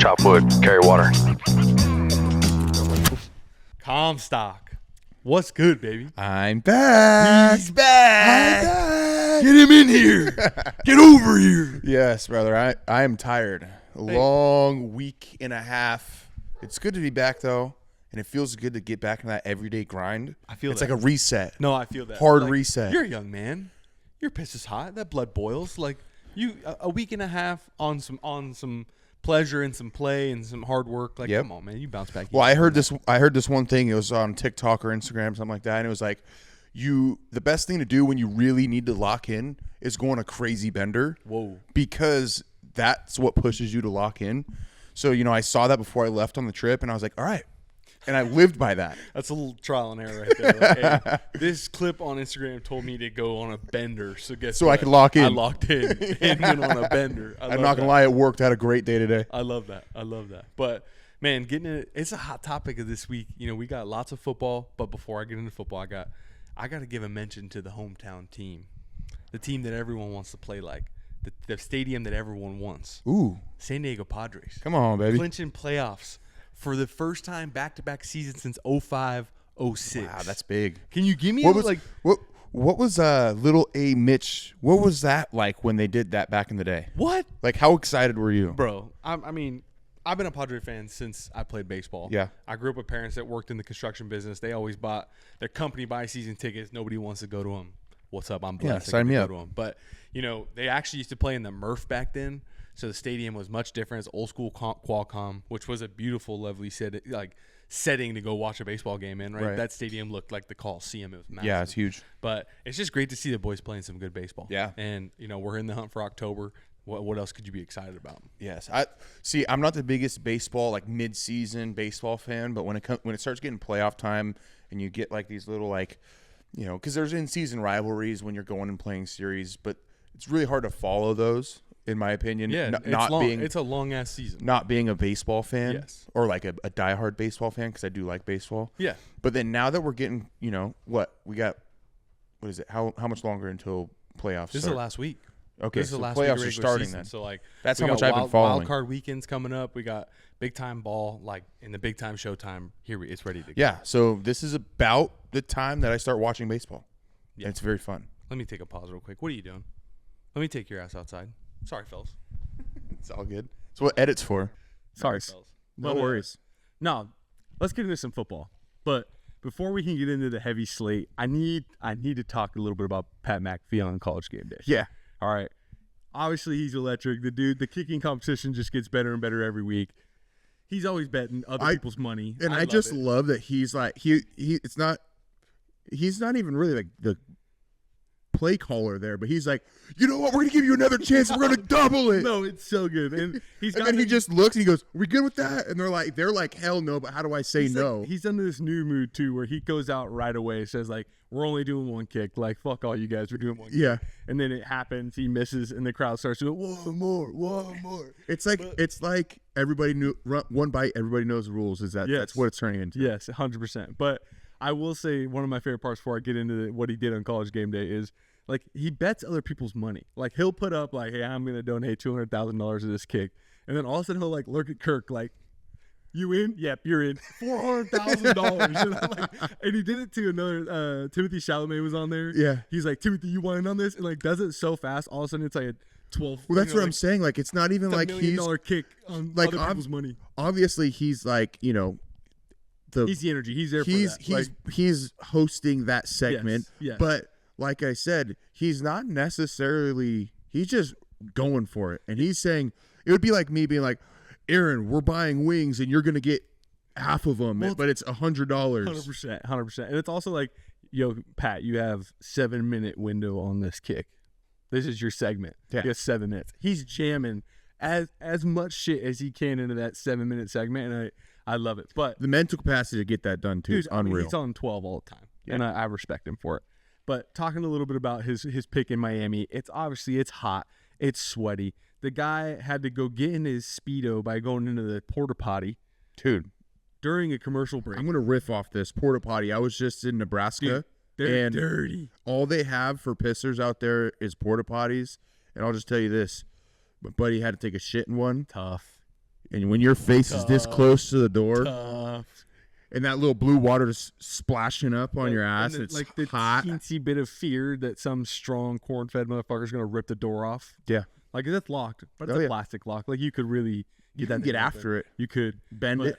chop wood, carry water. Comstock. What's good, baby? I'm back. He's back. I'm back. Get him in here. Get over here. Yes, brother. I am tired. A long week and a half. It's good to be back, though, and it feels good to get back in that everyday grind. I feel it's that. like a reset. No, I feel that. Hard reset. You're a young man. Your piss is hot. That blood boils. Like you, a week and a half on some pleasure and some play and some hard work. Like, come on, man, you bounce back. Well, I heard this one thing. It was on TikTok or Instagram, something like that, and it was like, the best thing to do when you really need to lock in is go on a crazy bender. Whoa. Because that's what pushes you to lock in. So, I saw that before I left on the trip, and I was like, all right. And I lived by that. That's a little trial and error right there. Like, hey, this clip on Instagram told me to go on a bender. So guess so what? I could lock in. I locked in and went on a bender. I'm not going to lie. It worked. I had a great day today. I love that. But, man, it's a hot topic of this week. We got lots of football. But before I get into football, I got to give a mention to the hometown team. The team that everyone wants to play like. The stadium that everyone wants. Ooh. San Diego Padres. Come on, baby. Clinching playoffs for the first time back-to-back season since 05-06. Wow, that's big. Can you give me what was little A Mitch? What was that like when they did that back in the day? What? Like, how excited were you? Bro, I mean, I've been a Padre fan since I played baseball. Yeah. I grew up with parents that worked in the construction business. They always bought their company buy season tickets. Nobody wants to go to them. What's up? I'm blessed. Yeah, sign me up. Go to them. But, they actually used to play in the Murph back then. So the stadium was much different. It's old school Qualcomm, which was a beautiful, lovely setting to go watch a baseball game in, right? That stadium looked like the Coliseum. It was massive. Yeah, it's huge. But it's just great to see the boys playing some good baseball. Yeah. And, we're in the hunt for October. What else could you be excited about? Yes. I'm not the biggest baseball, like mid-season baseball fan, but when it starts getting playoff time and you get like these little because there's in-season rivalries when you're going and playing series, but it's really hard to follow those. In my opinion, Yeah, it's a long ass season. Not being a baseball fan, yes, or like a diehard baseball fan, because I do like baseball. Yeah, but then now that we're getting, what is it? How much longer until playoffs? This is the last week. Okay, this is so the last playoffs week are starting season. then. So that's how much I've been following. Wild card weekends coming up. We got big time ball, in the big time showtime. It's ready to go. Yeah, so this is about the time that I start watching baseball. Yeah, and it's very fun. Let me take a pause real quick. What are you doing? Let me take your ass outside. Sorry, fellas. It's all good. That's what edit's for. Sorry, fellas. No worries. No, let's get into some football. But before we can get into the heavy slate, I need to talk a little bit about Pat McAfee on College Game Day. Yeah. All right. Obviously, he's electric. The kicking competition just gets better and better every week. He's always betting other people's money. And I just love that he's like he's not even really like the play caller there, but he's like, you know what, we're gonna give you another chance, we're gonna double it. No, it's so good. And then he just looks and he goes, are we good with that? And they're like hell no, but how do I say no? He's under this new mood too, where he goes out right away, says we're only doing one kick, fuck all you guys, we're doing one kick. And then it happens, he misses, and the crowd starts to go, one more. It's like everybody knew one bite, everybody knows the rules. That's what it's turning into. Yes, 100%. But I will say one of my favorite parts before I get into what he did on College Game Day is he bets other people's money. He'll put up hey, I'm going to donate $200,000 to this kick. And then all of a sudden he'll look at Kirk you in? Yep, you're in. $400,000. And he did it to another, Timothy Chalamet was on there. Yeah. He's like, Timothy, you want in on this? And does it so fast. All of a sudden it's a 12. Well, that's what I'm saying. It's not even $1 million kick on other people's money. Obviously he's he's the energy. He's there for that. He's hosting that segment. Yes. But like I said, he's not necessarily – he's just going for it. And he's saying – it would be like me being like, Aaron, we're buying wings and you're going to get half of them, but it's $100. 100%. And it's also yo, Pat, you have 7-minute window on this kick. This is your segment. Yeah. You have 7 minutes. He's jamming as much shit as he can into that 7-minute segment, and I love it. But the mental capacity to get that done, too, is unreal. He's on 12 all the time, and I respect him for it. But talking a little bit about his pick in Miami, it's hot. It's sweaty. The guy had to go get in his Speedo by going into the porta potty. Dude. During a commercial break. I'm going to riff off this porta potty. I was just in Nebraska. Dude, they're dirty. All they have for pissers out there is porta potties. And I'll just tell you this. My buddy had to take a shit in one. Tough. And when your face is this close to the door, Tough. and that little blue water is splashing up on your ass, and it's like the hot. teensy bit of fear that some strong corn-fed motherfucker is gonna rip the door off. Yeah. Like that's locked, but it's Oh, a yeah. plastic lock. Like you could really You get can that get thing out after there. it. You could Bend but- it.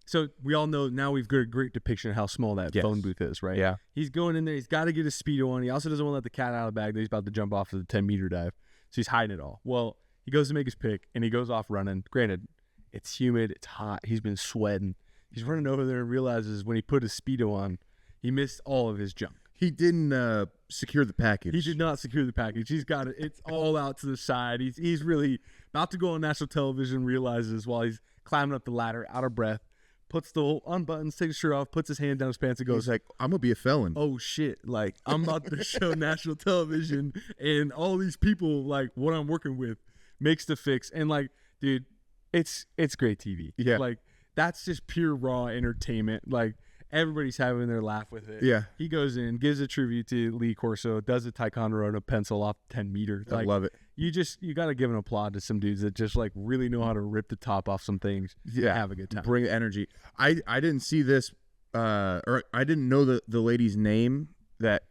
So we all know now we've got a great depiction of how small that Yes. phone booth is, right? Yeah. He's going in there. He's got to get his Speedo on. He also doesn't want to let the cat out of the bag that he's about to jump off of the 10-meter dive. So he's hiding it all. Well, he goes to make his pick, and he goes off running. Granted, it's humid. It's hot. He's been sweating. He's running over there and realizes when he put his Speedo on, he missed all of his junk. He didn't secure the package. He did not secure the package. He's got it. It's all out to the side. He's really about to go on national television, realizes while he's climbing up the ladder, out of breath, puts the unbuttons, takes his shirt off, puts his hand down his pants, and goes, He's like, I'm gonna be a felon. oh shit, like I'm about to show national television and all these people like what I'm working with, makes the fix. And like, dude, it's great TV. Yeah. Like that's just pure raw entertainment. Like everybody's having their laugh with it. Yeah. He goes in, gives a tribute to Lee Corso, does a taekwondo on a pencil off 10 meters. I Like, love it. you got to give an applaud to some dudes that just like really know how to rip the top off some things. Yeah. Have a good time. Bring energy. I didn't see this, or I didn't know the lady's name that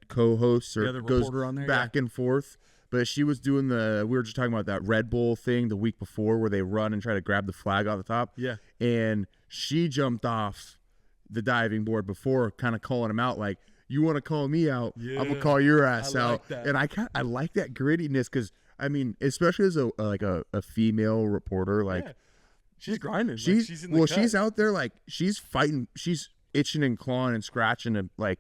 co-hosts The or other goes reporter on there, back and forth. But she was doing we were just talking about that Red Bull thing the week before where they run and try to grab the flag off the top. Yeah. And she jumped off the diving board before, kind of calling him out like, you want to call me out, I'm gonna Yeah. call your ass I out. like that. And I like that grittiness because I mean, especially as a female reporter, like Yeah. She's grinding. she's she's in the cut. she's out there like she's fighting, she's itching and clawing and scratching and like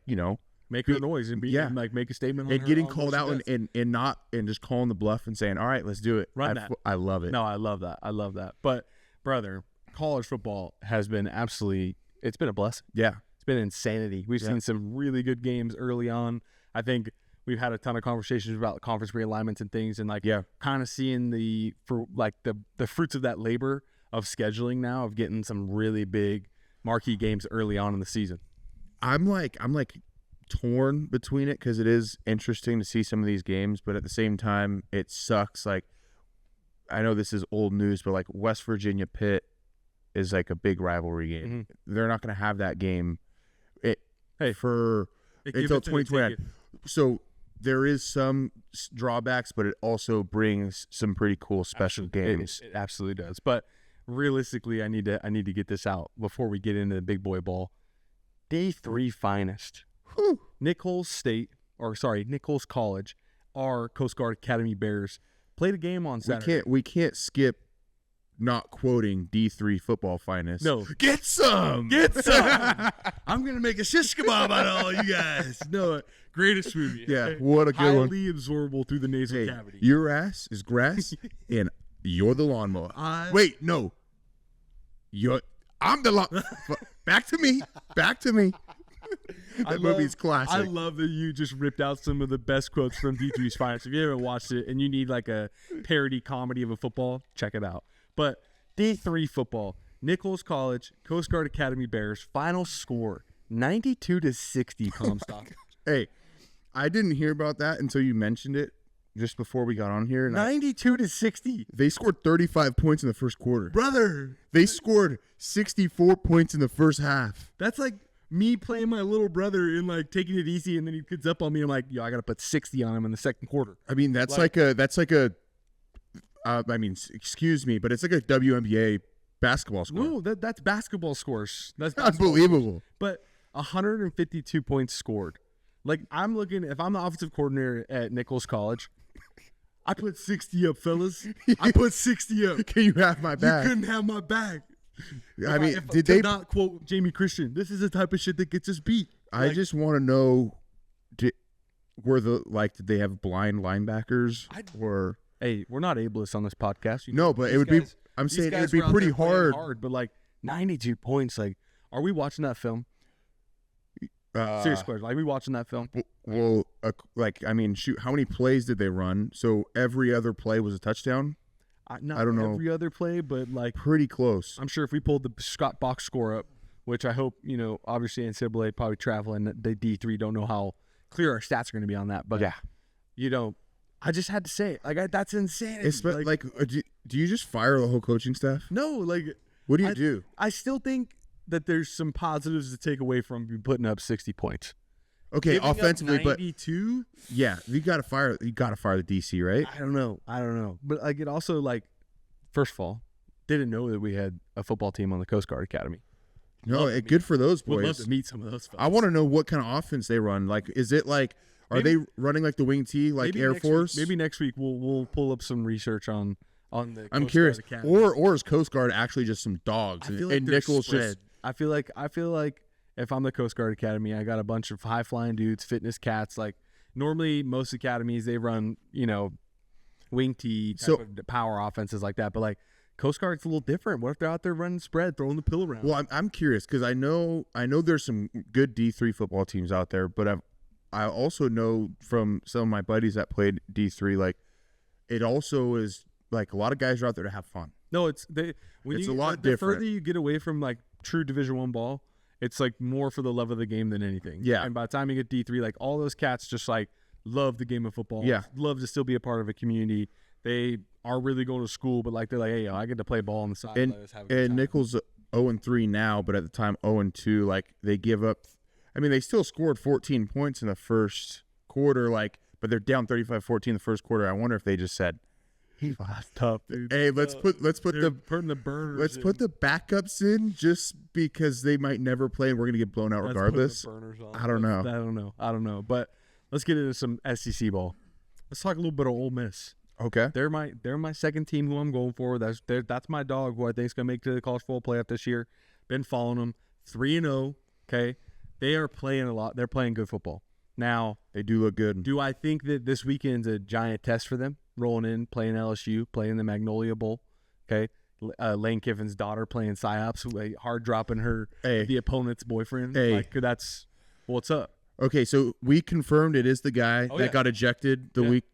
make her noise and be Yeah. and, like make a statement on and her, getting on what called she out does. and not and just calling the bluff and saying, all right, let's do it. Run that. I love it. No, I love that. I love that. But brother, college football has been it's been a blessing. Yeah. It's been insanity. We've seen some really good games early on. I think we've had a ton of conversations about conference realignments and things, and like kind of seeing the fruits of that labor of scheduling now, of getting some really big marquee games early on in the season. I'm like torn between it because it is interesting to see some of these games, but at the same time, it sucks. Like, I know this is old news, but like West Virginia Pitt is like a big rivalry game. Mm-hmm. They're not going to have that game until Give it to the 2029. ticket. So there is some drawbacks, but it also brings some pretty cool special games. It absolutely does. But realistically, I need to get this out before we get into the big boy ball. Day 3 finest. Whew. Nichols College, our Coast Guard Academy Bears played a game on Saturday. We can't skip not quoting D3 football finest. No. Get some. I'm gonna make a shish kebab out of all you guys. No, greatest movie. Yeah, what a good one. Highly absorbable through the nasal Hey, cavity. your ass is grass, and you're the lawnmower. Wait, no. I'm the lawn. Back to me. That movie's classic. I love that you just ripped out some of the best quotes from D3's finest. If you haven't watched it and you need like a parody comedy of a football, check it out. But D3 football, Nichols College, Coast Guard Academy Bears, final score 92-60 Comstock. Hey, I didn't hear about that until you mentioned it just before we got on here. And 92-60. they scored 35 points in the first quarter. Brother, They scored 64 points in the first half. that's like me playing my little brother and like taking it easy, and then he gets up on me. I'm like, yo, I got to put 60 on him in the second quarter. I mean, that's like a I mean, excuse me, but it's like a WNBA basketball score. No, that's basketball scores. That's basketball. Unbelievable. But 152 points scored. Like, I'm looking, if I'm the offensive coordinator at Nichols College, I put 60 up, fellas. I put 60 up. Can you have my You back? couldn't have my back. I mean, did to they? not quote Jamie Christian? This is the type of shit that gets us beat. I just want to know, did they have blind linebackers or? Hey, we're not ableist on this podcast. No, but it would be. I'm saying it would be pretty hard. But like 92 points. Like, are we watching that film? Serious question. Like, are we watching that film? Well, I mean, shoot, how many plays did they run? So every other play was a touchdown. Not I don't know. every other play, but like Pretty close. I'm sure if we pulled the Scott box score up, which I hope, obviously NCAA probably traveling, the D3 don't know how clear our stats are going to be on that. But, I just had to say it. Like that's insane. It's like do you just fire the whole coaching staff? No, like What do you do? I still think that there's some positives to take away from you putting up 60 points. Okay, Giving up offensively, but 92? yeah, you got to fire the DC, right? I don't know. But like it also like first of all, didn't know that we had a football team on the Coast Guard Academy. No, good for those boys. Would love to meet some of those folks. I want to know what kind of offense they run. Like, is it like they running like the wing T, like Air Force? Maybe next week we'll pull up some research on the. I'm Coast curious. Guard Academy. Or is Coast Guard actually just some dogs? I feel like and they're Nichols spread. just. I feel like if I'm the Coast Guard Academy, I got a bunch of high flying dudes, fitness cats. Like normally, most academies they run wing T type of power offenses like that. But like Coast Guard's a little different. What if they're out there running spread, throwing the pill around? Well, I'm curious because I know there's some good D3 football teams out there, but I also know from some of my buddies that played D3, like it also is like a lot of guys are out there to have fun. No, it's a lot different. The further you get away from like true Division I ball, it's like more for the love of the game than anything. Yeah. And by the time you get D3, like all those cats just like love the game of football. Yeah. Love to still be a part of a community. They are really going to school, but like they're like, hey, I get to play ball on the side. And, let us have a good time. Nichols 0-3 now, but at the time 0-2. Like they give up. I mean, they still scored 14 points in the first quarter. Like, but they're down 35-14 in the first quarter. I wonder if they just said, That's tough, dude. "Hey, let's put the putting the burners. let's put the backups in just because they might never play and we're gonna get blown out regardless." I don't know. I don't know. But let's get into some SEC ball. Let's talk a little bit of Ole Miss. Okay. They're my second team who I'm going for. That's my dog who I think is gonna make it to the college football playoff this year. Been following them 3-0. Okay, they are playing a lot. They're playing good football. Now They do look good. do I think that this weekend's a giant test for them? Rolling in, playing LSU, playing the Magnolia Bowl. Okay, Lane Kiffin's daughter playing psyops, hard dropping her the opponent's boyfriend. Hey. Like that's what's up. Okay, so we confirmed it is the guy that got ejected the week.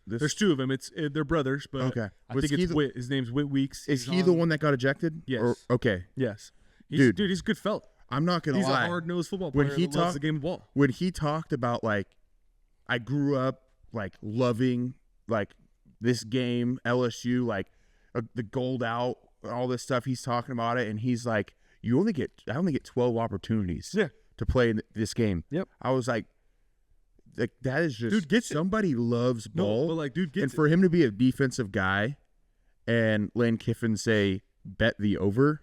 There's two of them. They're brothers, but Okay. I Was think he it's Whit. His name's Whit Weeks. Is he the one that got ejected? Yes. Okay. Yes. Dude. He's a good fella. I'm not gonna He's lie. a hard-nosed football When player he that loves talked- the game of ball. When he talked about like, I grew up like loving like this game, LSU, like the gold out, all this stuff. He's talking about it, and he's like, I only get 12 opportunities to play in this game. Yep. I was like that is just Dude gets it. somebody loves ball. No, but like dude gets and for him to be a defensive guy and Lane Kiffin say bet the over,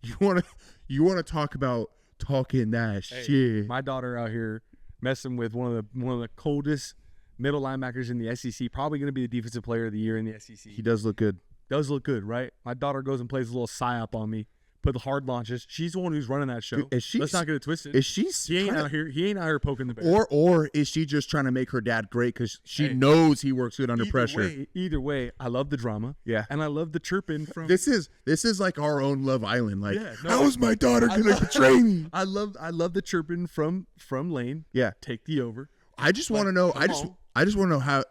you want to talk about talking that shit. My daughter out here messing with one of the coldest middle linebackers in the SEC, probably going to be the defensive player of the year in the SEC. He does look good. Does look good, right? My daughter goes and plays a little psyop on me, put the hard launches. She's the one who's running that show. Dude, Let's not get it twisted. Is she? He ain't out here poking the bear. Or is she just trying to make her dad great because she knows he works good under pressure? Either way, I love the drama. Yeah. And I love the chirping from. This is like our own Love Island. Like, Yeah, no, how is my daughter gonna betray me? I love the chirping from Lane. Yeah. Take the over. I just want to know. I just want to know how.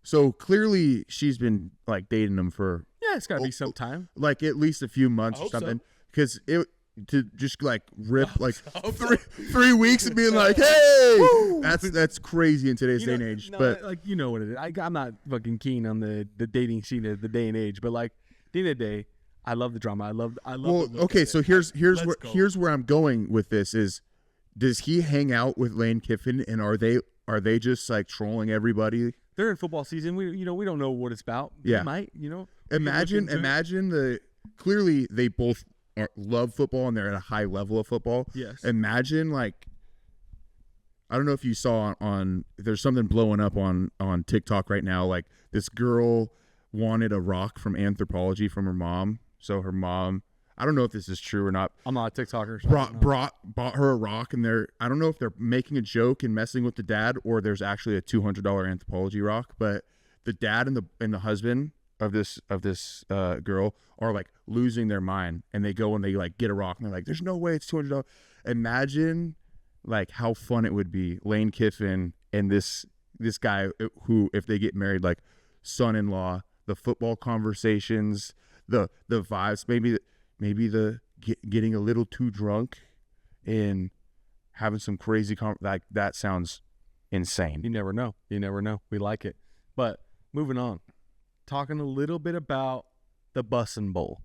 So clearly, she's been like dating him for Yeah, it's got to be some time. like at least a few months or hope so. something. Because it to just like rip like 3 weeks and being like, hey, that's crazy in today's day and age. No, but like you know what it is. I'm not fucking keen on the dating scene of the day and age, but like at the end of the day, I love the drama. I love. well, the look okay. of So it. here's where I'm going with this is, does he hang out with Lane Kiffin and are they just like trolling everybody? They're in football season. We don't know what it's about. Yeah. They might, Imagine clearly they both love football and they're at a high level of football. Yes. Imagine like, I don't know if you saw on there's something blowing up on TikTok right now. Like this girl wanted a rock from Anthropology from her mom. So her mom, I don't know if this is true or not. I'm not a TikToker. So Bought her a rock, and I don't know if they're making a joke and messing with the dad, or there's actually a $200 Anthropology rock. But the dad and the husband of this girl are like losing their mind, and they go and they like get a rock, and they're like, "There's no way it's $200." Imagine like how fun it would be, Lane Kiffin and this guy who, if they get married, like son-in-law, the football conversations, the vibes, maybe the getting a little too drunk and having some crazy that sounds insane. You never know. We like it. But moving on, talking a little bit about the Bussin' Bowl.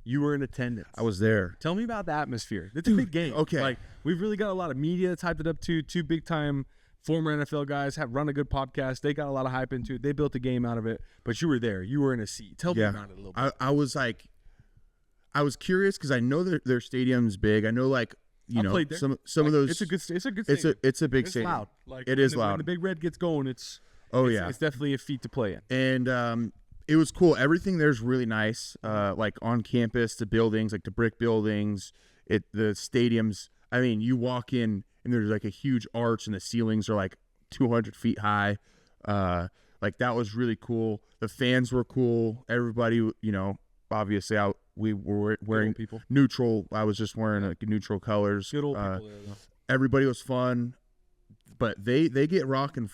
You were in attendance. I was there. Tell me about the atmosphere. It's a big game. Okay. Like, we've really got a lot of media that's hyped it up to. Two big-time former NFL guys have run a good podcast. They got a lot of hype into it. They built a game out of it. But you were there. You were in a seat. Tell me about it a little bit. I was like, I was curious because I know that their stadium's big. I know, like, you know, some of those. It's a good stadium. It's a big It's stadium. loud. Like, it is loud. When the Big Red gets going, it's definitely a feat to play in. And it was cool. Everything there's really nice. Like on campus, the buildings, like the brick buildings, the stadiums. I mean, you walk in and there's like a huge arch, and the ceilings are like 200 feet high. Like that was really cool. The fans were cool. Everybody, you know, obviously we were wearing neutral. I was just wearing like neutral colors. Good old people there, though. Everybody was fun, but they got rocking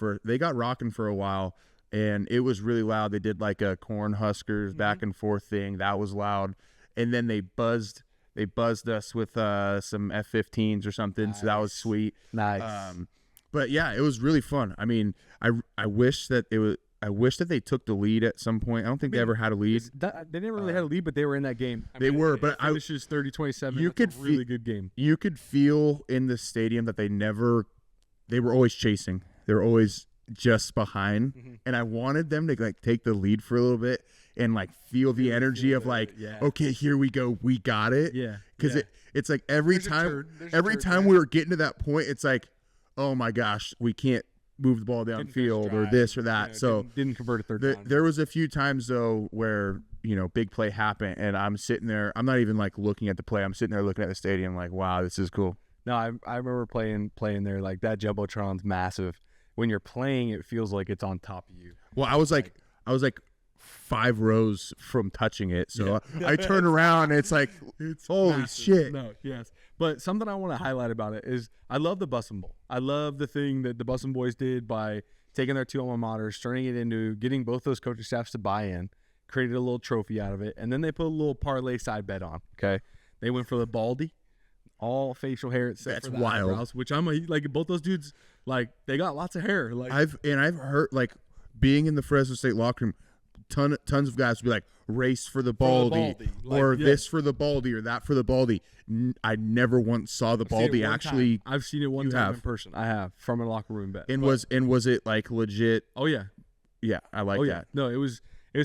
for a while. And it was really loud. They did like a Cornhuskers back and forth thing. That was loud. And then they buzzed us with some F-15s or something. Nice. So that was sweet. Nice. But yeah, it was really fun. I mean, I wish that they took the lead at some point. I don't think they ever had a lead. They never really had a lead, but they were in that game. They were, but it finishes 30-27. You could really good game. You could feel in the stadium that they were always chasing. They were always just behind, and I wanted them to like take the lead for a little bit and like feel the energy of like, okay, here we go, we got it. Because it's like every time we were getting to that point, it's like, oh my gosh, we can't move the ball downfield or this or that. So didn't convert a third down. There was a few times though where, you know, big play happened, and I'm sitting there. I'm not even like looking at the play. I'm sitting there looking at the stadium like, wow, this is cool. No, I remember playing there. Like that Jumbotron's massive. When you're playing, it feels like it's on top of you. Well, I was like 5 rows from touching it, so I turn around and it's like, holy massive. Shit. No, yes. But something I want to highlight about it is I love the Bussin' Bowl. I love the thing that the Bussin' Boys did by taking their two alma maters, turning it into getting both those coaching staffs to buy in, created a little trophy out of it, and then they put a little parlay side bet on. Okay, they went for the Baldy. All facial hair except for the wild. Eyebrows, which I'm like both those dudes, like they got lots of hair. Like I've heard, like, being in the Fresno State locker room, tons of guys would be like, race for the Baldy, or this for the Baldy, or that for the Baldy. I never once saw the Baldy actually. I've seen it one time in person. I have, from a locker room bet. And was it like legit? Oh yeah, I like that. Yeah, no, it was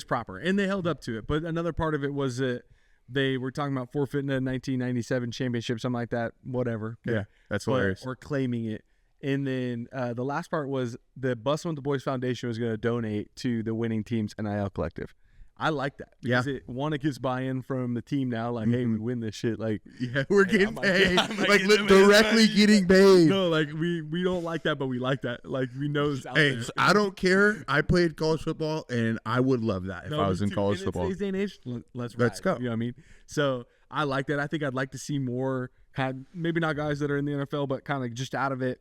proper, and they held up to it. But another part of it was that they were talking about forfeiting a 1997 championship, something like that, whatever. Okay? Yeah, that's hilarious. Or claiming it. And then the last part was the Bussin' with the Boys Foundation was going to donate to the winning team's NIL collective. I like that because it gives buy-in from the team now. Like, hey, we win this shit. Like, we're getting paid. Like directly getting paid. No, like we don't like that, but we like that. Like, we know it's out there. I don't care. I played college football, and I would love that if I was in college football. In today's day and age, let's go. You know what I mean? So I like that. I think I'd like to see more kind of, maybe not guys that are in the NFL, but kind of just out of it.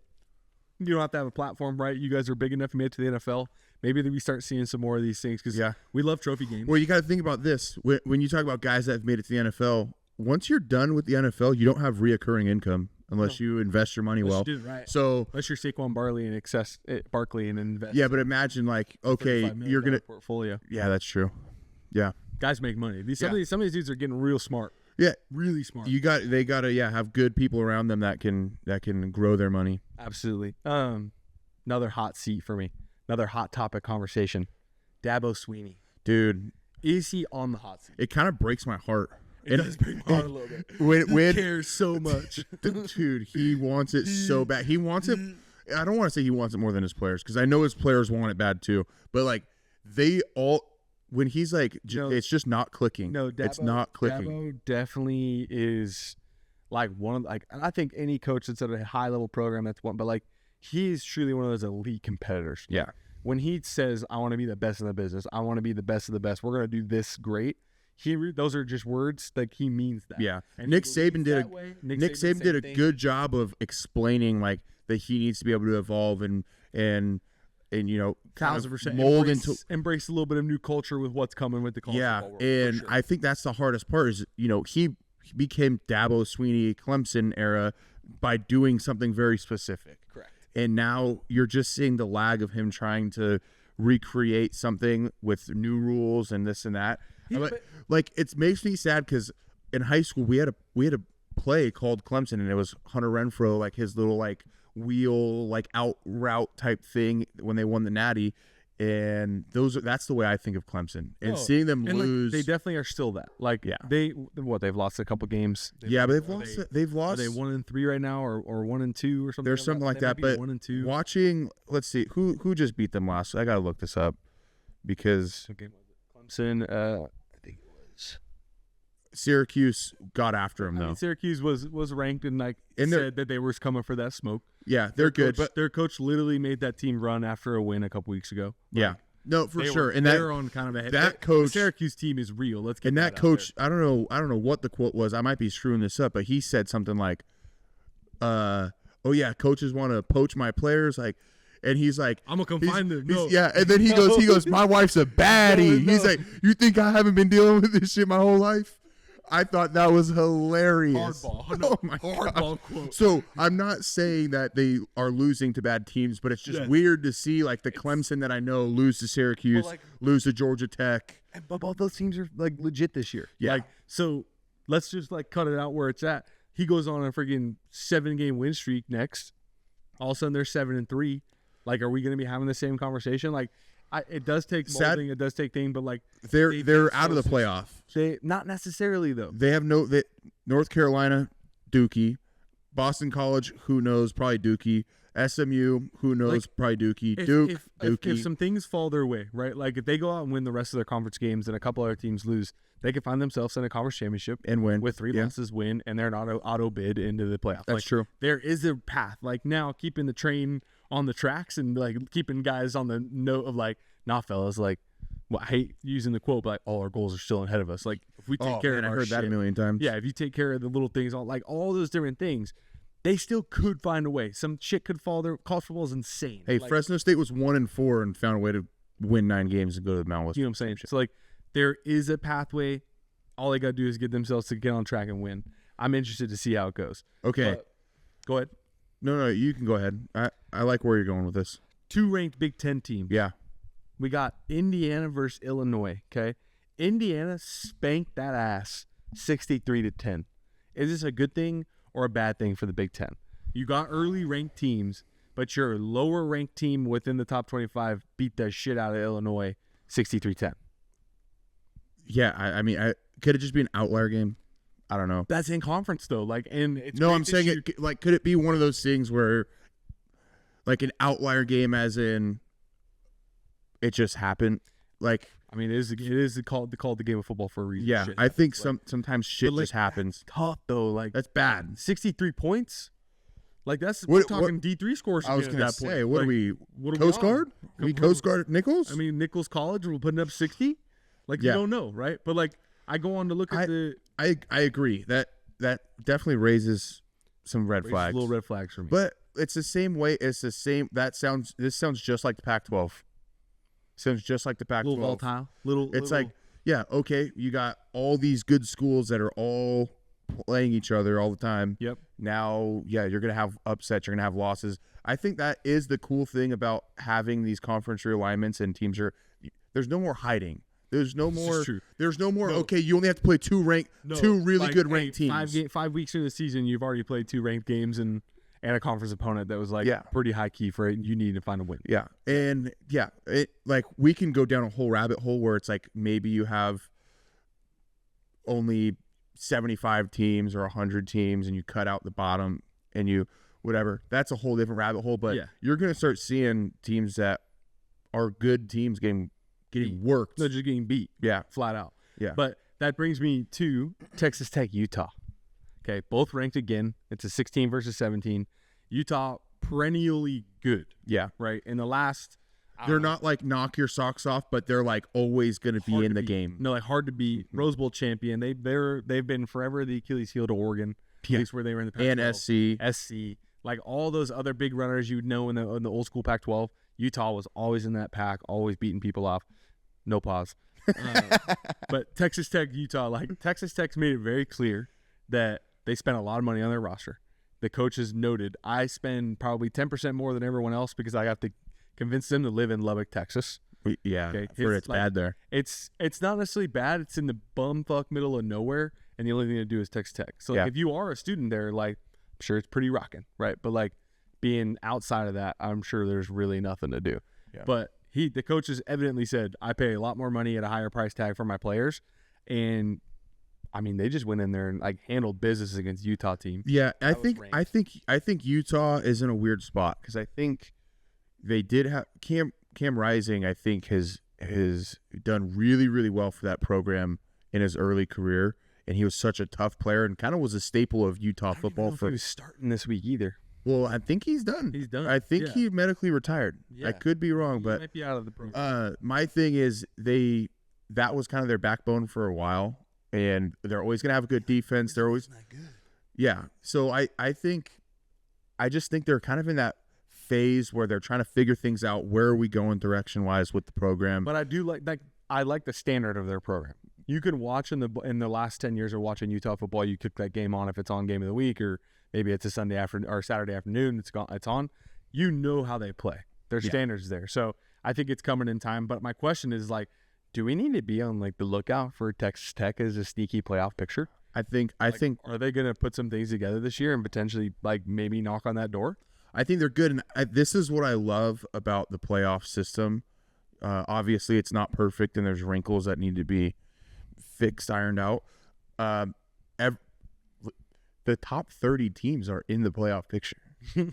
You don't have to have a platform, right? You guys are big enough to make it to the NFL. Maybe we start seeing some more of these things because we love trophy games. Well, you got to think about this. When you talk about guys that have made it to the NFL, once you're done with the NFL, you don't have reoccurring income unless you invest your money well. You did it right. So unless you're Saquon Barkley and invest. Yeah, but imagine like, okay, you're gonna portfolio. Yeah, that's true. Yeah, guys make money. Some of these dudes are getting real smart. Yeah, really smart. They gotta have good people around them that can grow their money. Absolutely. Another hot seat for me. Another hot topic conversation. Dabo Swinney. Dude. Is he on the hot seat? It kind of breaks my heart. It does break my heart a little bit. When he cares so much. Dude, he wants it so bad. He wants it. I don't want to say he wants it more than his players because I know his players want it bad too. But like they all, when he's like, it's just not clicking. No, Dabo, it's not clicking. Dabo definitely is like one of I think any coach that's at a high level program that's one, but like he's truly one of those elite competitors. Yeah. When he says, I want to be the best in the business, I want to be the best of the best, we're going to do this great. Those are just words. Like he means that. Yeah. And Nick Saban did a good job of explaining like that he needs to be able to evolve and you know, kind of mold embrace a little bit of new culture with what's coming with the college football world. And sure. I think that's the hardest part is, you know, he became Dabo Swinney Clemson era by doing something very specific. Correct. And now you're just seeing the lag of him trying to recreate something with new rules and this and that. Yeah, Like it makes me sad because in high school we had a play called Clemson, and it was Hunter Renfrow, like his little like wheel like out route type thing when they won the Natty. And that's the way I think of Clemson. And seeing them lose, they definitely are still that. Like, yeah, they've lost a couple games. But they've lost. Are they 1-3 right now, or 1-2 or something? There's something like that. But 1-2. Watching, let's see who just beat them last. I gotta look this up because Clemson. I think it was Syracuse got after him though. I mean, Syracuse was ranked and said that they were coming for that smoke. Yeah, they're good, but their coach literally made that team run after a win a couple weeks ago. Yeah, no, for sure. And they're on kind of a head. That coach, the Syracuse team is real. Let's get and that coach. I don't know what the quote was. I might be screwing this up, but he said something like, "Oh yeah, coaches want to poach my players." Like, and he's like, "I'm gonna come find them." No. Yeah, and then he goes, "My wife's a baddie." No. He's like, "You think I haven't been dealing with this shit my whole life?" I thought that was hilarious. Hardball. Oh my Hardball God. quote. So I'm not saying that they are losing to bad teams, but it's just weird to see like the Clemson that I know lose to Syracuse, lose to Georgia Tech. But both those teams are like legit this year. Yeah. Like, so let's just like cut it out where it's at. He goes on a freaking 7-game win streak next. All of a sudden they're 7-3. Like, are we going to be having the same conversation? Like, it does take molding, it does take things, but like they're out of the playoff. They not necessarily though. They have North Carolina, Dookie, Boston College, who knows, probably Dookie, SMU, who knows, probably Dookie, Duke, Dookie. If some things fall their way, right? Like if they go out and win the rest of their conference games and a couple other teams lose, they can find themselves in a conference championship and win with 3 losses, win, and they're an auto bid into the playoffs. That's true. There is a path. Like now, keeping the train on the tracks and like keeping guys on the note of like, nah, fellas, like, well, I hate using the quote, but like all our goals are still ahead of us. Like if we take care of our that a million times. Yeah, if you take care of the little things, like all those different things, they still could find a way. Some shit could fall there. College football is insane. Hey, Fresno State was 1-4 and found a way to win 9 games and go to the Mountain West. You know what I'm saying? So like there is a pathway. All they got to do is get themselves to get on track and win. I'm interested to see how it goes. Okay. Go ahead. No, you can go ahead. I like where you're going with this. 2 ranked Big Ten teams. Yeah. We got Indiana versus Illinois, okay? Indiana spanked that ass 63-10. Is this a good thing or a bad thing for the Big Ten? You got early ranked teams, but your lower ranked team within the top 25 beat the shit out of Illinois 63-10. Yeah, I mean, could it just be an outlier game? I don't know. That's in conference though. Like, and it's no, I'm saying could it be one of those things where, like, an outlier game, as in, it just happened? Like, I mean, it is called the game of football for a reason. Yeah, shit I think like, sometimes shit like, just happens. Tough though. Like that's bad. 63 points. Like we're talking D3 scores. I was going to say, what are we? Coast Guard? We Coast Guard Nichols? I mean, Nichols College. We're putting up 60. Like you don't know, right? But like I go on to look at I agree that definitely raises some red flags. Little red flags for me. But it's the same way. It's the same. This sounds just like the Pac-12. Sounds just like the Pac-12. Little volatile. It's like, yeah, okay, you got all these good schools that are all playing each other all the time. Yep. Now, yeah, you're going to have upsets. You're going to have losses. I think that is the cool thing about having these conference realignments and teams there's no more hiding. There's no more. There's no more. No. Okay, you only have to play two really good ranked teams. 5 weeks into the season, you've already played 2 ranked games and a conference opponent that was pretty high key for it. You need to find a win. Yeah, and it like we can go down a whole rabbit hole where it's like maybe you have only 75 teams or 100 teams and you cut out the bottom and you whatever. That's a whole different rabbit hole. But you're gonna start seeing teams that are good teams getting worked. No, just getting beat. Yeah. Flat out. Yeah. But that brings me to Texas Tech, Utah. Okay, both ranked again. It's a 16 versus 17. Utah perennially good. Yeah. Right? In the last they're not like knock your socks off, but they're like always going to be in the game. No, like hard to beat. Rose Bowl champion. They've been forever the Achilles heel to Oregon. At least where they were in the Pac-12. And SC. Like all those other big runners you would know in the old school Pac-12. Utah was always in that pack, always beating people off. No pause. But Texas Tech, Utah, like Texas Tech's made it very clear that they spent a lot of money on their roster. The coaches noted, I spend probably 10% more than everyone else because I have to convince them to live in Lubbock, Texas. Yeah, Okay, I've heard it's like, bad there. It's not necessarily bad. It's in the bumfuck middle of nowhere, and the only thing to do is Texas Tech. So like, Yeah. if you are a student there, like, I'm sure it's pretty rocking, right? But like being outside of that, I'm sure there's really nothing to do. Yeah. But the coaches evidently said, I pay a lot more money at a higher price tag for my players, and I mean, they just went in there and like handled business against Utah team. Yeah, I That was think Utah is in a weird spot because I think they did have Cam Rising. I think has done really, really well for that program in his early career, and he was such a tough player and kind of was a staple of Utah football. He was starting this week either. Well, I think he's done. He's done. I think Yeah. he medically retired. Yeah. I could be wrong, He but might be out of the program. my thing is that was kind of their backbone for a while, and they're always gonna have a good defense. They're always not good. yeah. So I just think they're kind of in that phase where they're trying to figure things out. Where are we going direction wise with the program? But I do like I like the standard of their program. You can watch in the last 10 years of watching Utah football, you kick that game on if it's on game of the week, or maybe it's a Sunday afternoon or Saturday afternoon. It's on. You know how they play. Their standards there. So I think it's coming in time. But my question is like, do we need to be on like the lookout for Texas Tech as a sneaky playoff picture? I think Are they going to put some things together this year and potentially like maybe knock on that door? I think they're good, and this is what I love about the playoff system. Obviously, it's not perfect, and there's wrinkles that need to be fixed, ironed out. The top 30 teams are in the playoff picture,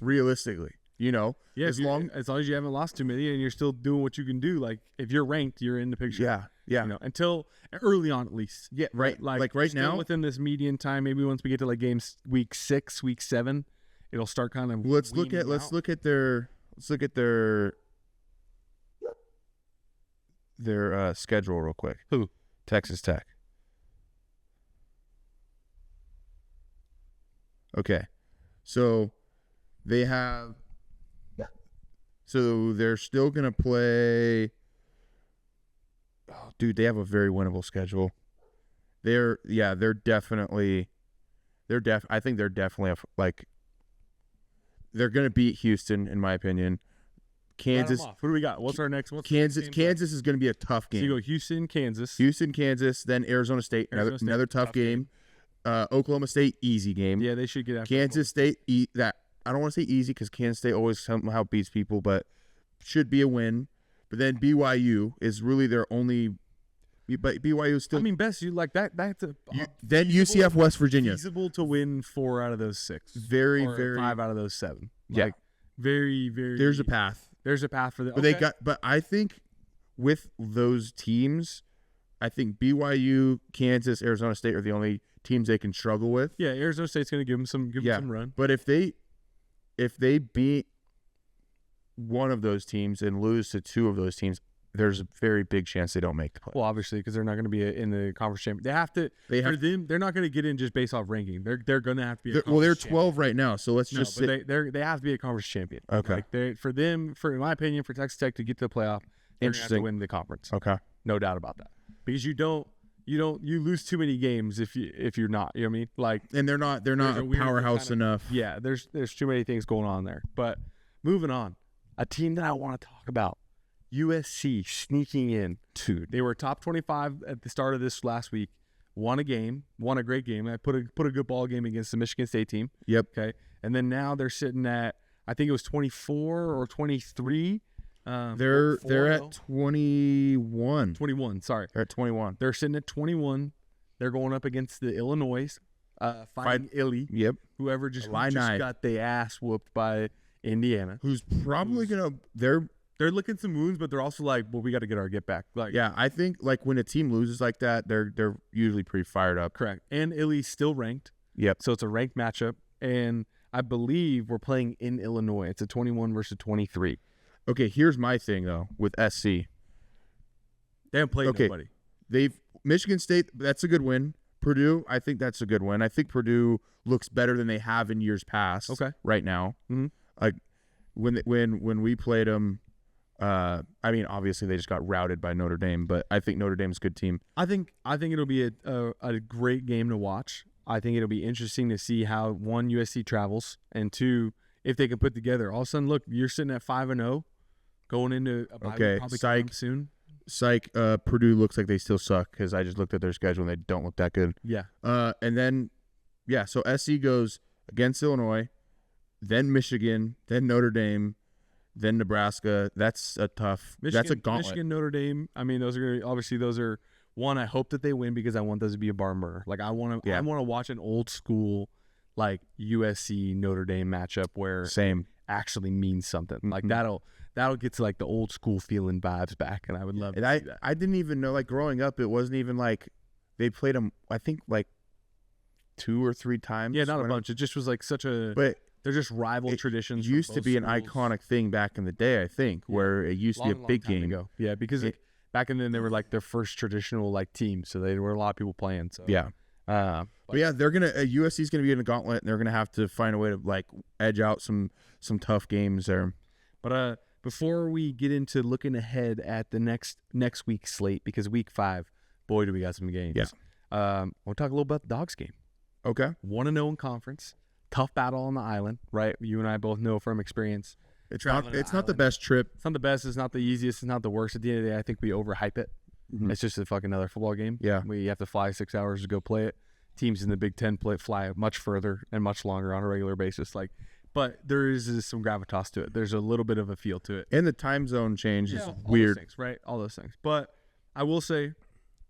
realistically. You know, Yeah, as long as you haven't lost too many and you're still doing what you can do. Like if you're ranked, you're in the picture. yeah. You know, until early on at least. Yeah, right. Like right still now, within this median time, maybe once we get to like games week 6, week 7, it'll start kind of. let's look at their schedule real quick. Who? Texas Tech. Okay, so they're still gonna play. Oh, dude, they have a very winnable schedule. I think they're definitely they're gonna beat Houston in my opinion. Kansas. What do we got? What's our next one? Kansas is gonna be a tough So game. you go Houston, Kansas. Kansas, then Arizona State, another tough game. Oklahoma State, easy game. Yeah, they should get after Kansas State, I don't want to say easy because Kansas State always somehow beats people, but should be a win. But then BYU is really their only. But BYU is still. I mean, best you like that. That's then UCF West Virginia. feasible to win 4 out of those 6. Very, or very. 5 out of those 7. Yeah. Like, very, very. There's a path. There's a path for them. But But I think with those teams, I think BYU, Kansas, Arizona State are the only teams they can struggle with. Yeah, Arizona State's going to give them some run. But if they beat one of those teams and lose to 2 of those teams, there's a very big chance they don't make the play. Well, obviously, because they're not going to be in the conference championship. They have to. They're not going to get in just based off ranking. They're going to have to be. They're 12 right now, so let's just say they have to be a conference champion. Okay. Like in my opinion, for Texas Tech to get to the playoff, they're going to have to win the conference. Okay. No doubt about that. Because you lose too many games if you're not. You know what I mean? Like, and they're not a powerhouse enough. Yeah, there's too many things going on there. But moving on, a team that I want to talk about. USC sneaking in. Dude, they were top 25 at the start of this last week. Won a great game. I put a good ball game against the Michigan State team. Yep. Okay. And then now they're sitting at, I think it was 24 or 23. They're at 21. 21. Sorry, They're at 21. they're sitting at 21. They're going up against the Illinois, fighting Illy. Yep. Whoever just Illini. got their ass whooped by Indiana. Who's probably gonna They're licking some wounds, but they're also like, well, we got to get our get back. Like, yeah, I think like when a team loses like that, they're usually pretty fired up. correct. And Illy's still ranked. Yep. So it's a ranked matchup, and I believe we're playing in Illinois. It's a 21 versus 23. Okay, here's my thing though with SC. They haven't played nobody. Michigan State, that's a good win. Purdue, I think that's a good win. I think Purdue looks better than they have in years past. Okay. Right now, like when we played them, I mean, obviously they just got routed by Notre Dame, but I think Notre Dame's a good team. I think it'll be a great game to watch. I think it'll be interesting to see how one, USC travels, and 2, if they can put together. All of a sudden, look, you're sitting at 5-0. going into a bye Okay, week probably psych. coming soon. Psych. Purdue looks like they still suck because I just looked at their schedule and they don't look that good. Yeah. And then, so SC goes against Illinois, then Michigan, then Notre Dame, then Nebraska. That's a tough. That's a gauntlet. Michigan, Notre Dame. I mean, those are one. I hope that they win because I want those to be a barn burner. Like I want to watch an old school like USC Notre Dame matchup where Same. actually means something. Like that'll get to like the old school feeling vibes back, and I would love to see that. I didn't even know, like growing up, it wasn't even like they played them. I think like 2 or 3 times. Yeah, not a bunch. It just was like but they're just rival traditions. It used to be an schools. iconic thing back in the day, I think, where it used to be a big game. Ago. Yeah, because back in then they were like their first traditional like team, so there were a lot of people playing. So yeah. But yeah, they're gonna USC's gonna be in a gauntlet, and they're gonna have to find a way to like edge out some tough games there. But before we get into looking ahead at the next week's slate, because week 5, boy, do we got some games. Yeah. We'll talk a little about the Dogs game. Okay. 1-0 in conference, tough battle on the island, right? You and I both know from experience. It's not the best trip. It's not the best. It's not the easiest. It's not the worst. At the end of the day, I think we overhype it. Mm-hmm. It's just a fucking another football game. Yeah. We have to fly 6 hours to go play it. Teams in the Big Ten fly much further and much longer on a regular basis. But there is some gravitas to it. There's a little bit of a feel to it. And the time zone change is all weird. those things, right? All those things. But I will say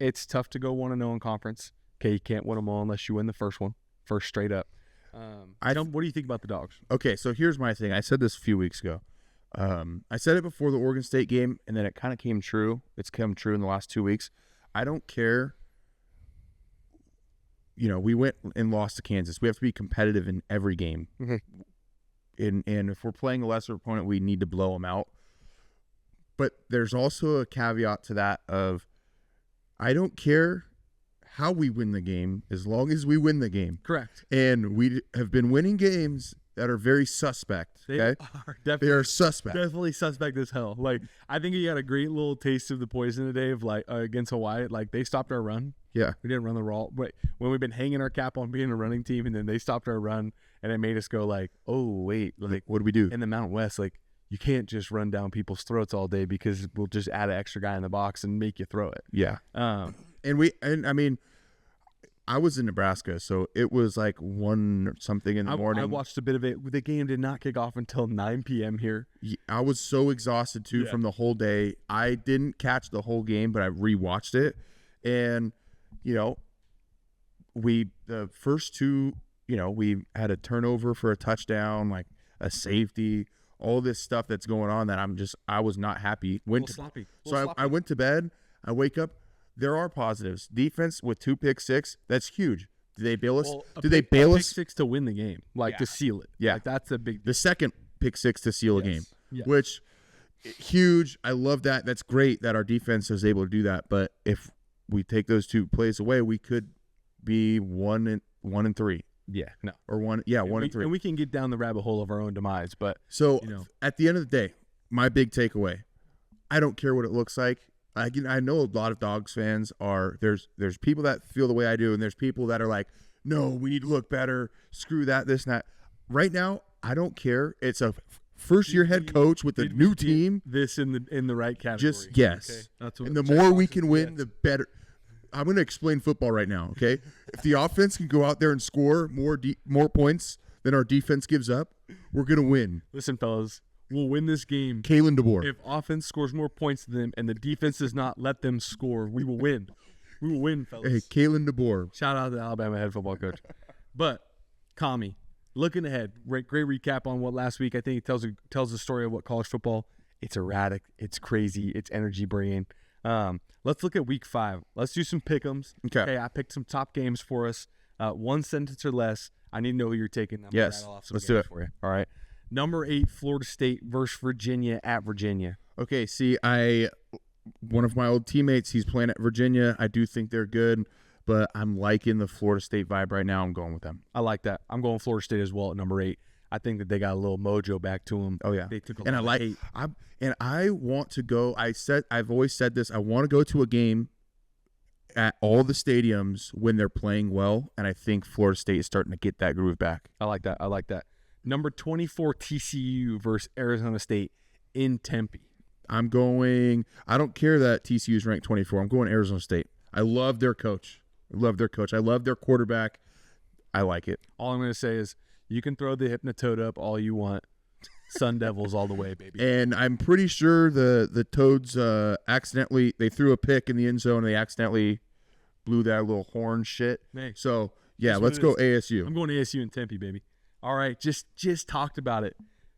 it's tough to go 1-0 in conference. Okay, you can't win them all unless you win the first straight up. What do you think about the Dogs? Okay, so here's my thing. I said this a few weeks ago. I said it before the Oregon State game, and then it kind of came true. It's come true in the last 2 weeks. I don't care. We went and lost to Kansas. We have to be competitive in every game. Mm-hmm. And if we're playing a lesser opponent, we need to blow them out. But there's also a caveat to that of I don't care how we win the game as long as we win the game. Correct. And we have been winning games that are very suspect. They okay? They are suspect. Definitely suspect as hell. Like, I think you got a great little taste of the poison today of like against Hawaii. Like, they stopped our run. Yeah. We didn't run the raw. But when we've been hanging our cap on being a running team, and then they stopped our run, and it made us go like, oh, wait. Like, what do we do? In the Mountain West, like, you can't just run down people's throats all day because we'll just add an extra guy in the box and make you throw it. Yeah. And I mean, I was in Nebraska, so it was like 1 or something in the morning. I watched a bit of it. The game did not kick off until 9 p.m. here. I was so exhausted, too, from the whole day. I didn't catch the whole game, but I rewatched it. And, the first 2, we had a turnover for a touchdown, like a safety, all this stuff that's going on that I was not happy. Sloppy. So I went to bed. I wake up. There are positives. Defense with 2 pick six, that's huge. Did they bail us? Pick 6 to win the game, to seal it. Yeah. Like, that's a big. The second pick 6 to seal a game, Yes. which huge. I love that. That's great that our defense is able to do that. But if we take those 2 plays away, we could be 1 and 3. Yeah, no. Or 1 and 3. And we can get down the rabbit hole of our own demise. But so at the end of the day, my big takeaway, I don't care what it looks like. I know a lot of Dogs fans are there's people that feel the way I do, and there's people that are like, no, we need to look better. Screw that, this and that. Right now, I don't care. It's a first-year head coach with a new team. This in the right category. Just yes. Okay. That's what and the more we can win, the better. I'm going to explain football right now. Okay, if the offense can go out there and score more points than our defense gives up, we're going to win. Listen, fellas. We'll win this game. Kalen DeBoer. If offense scores more points than them and the defense does not let them score, we will win. We will win, fellas. Hey, Kalen DeBoer. Shout out to the Alabama head football coach. But, Kami, looking ahead, great recap on what last week. I think it tells the story of what college football. It's erratic. It's crazy. It's energy bringing. Let's look at week 5. Let's do some pick'ems. Okay. I picked some top games for us. 1 sentence or less. I need to know who you're taking. Yes. Let's do it for you. All right. Number 8, Florida State versus Virginia at Virginia. Okay, see, one of my old teammates, he's playing at Virginia. I do think they're good, but I'm liking the Florida State vibe right now. I'm going with them. I like that. I'm going Florida State as well at number 8. I think that they got a little mojo back to them. Oh yeah, they took and I like. I want to go. I've always said this. I want to go to a game at all the stadiums when they're playing well, and I think Florida State is starting to get that groove back. I like that. Number 24 TCU versus Arizona State in Tempe. I'm going. I don't care that TCU is ranked 24. I'm going Arizona State. I love their coach. I love their quarterback. I like it. All I'm going to say is you can throw the Hypnotoad up all you want. Sun Devils all the way, baby. And I'm pretty sure the Toads accidentally they threw a pick in the end zone and they accidentally blew that little horn shit. Hey, so yeah, that's let's what go it is. ASU. I'm going ASU and Tempe, baby. All right, just talked about it.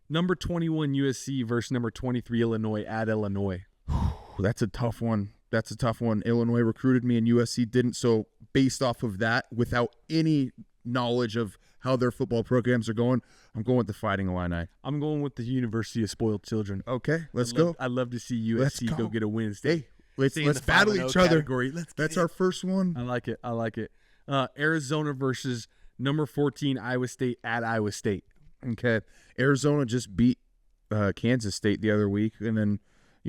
Number 21 USC versus number 23 Illinois at Illinois. That's a tough one. Illinois recruited me and USC didn't. So based off of that, without any knowledge of how their football programs are going, I'm going with the Fighting Illini. I'm going with the University of Spoiled Children. Okay, let's go. I'd love to see USC go get a win. Hey, let's Stay in the battle 5-0 each other. category. That's our first one. I like it. Arizona versus number 14 Iowa State at Iowa State. Okay, Arizona just beat Kansas State the other week, and then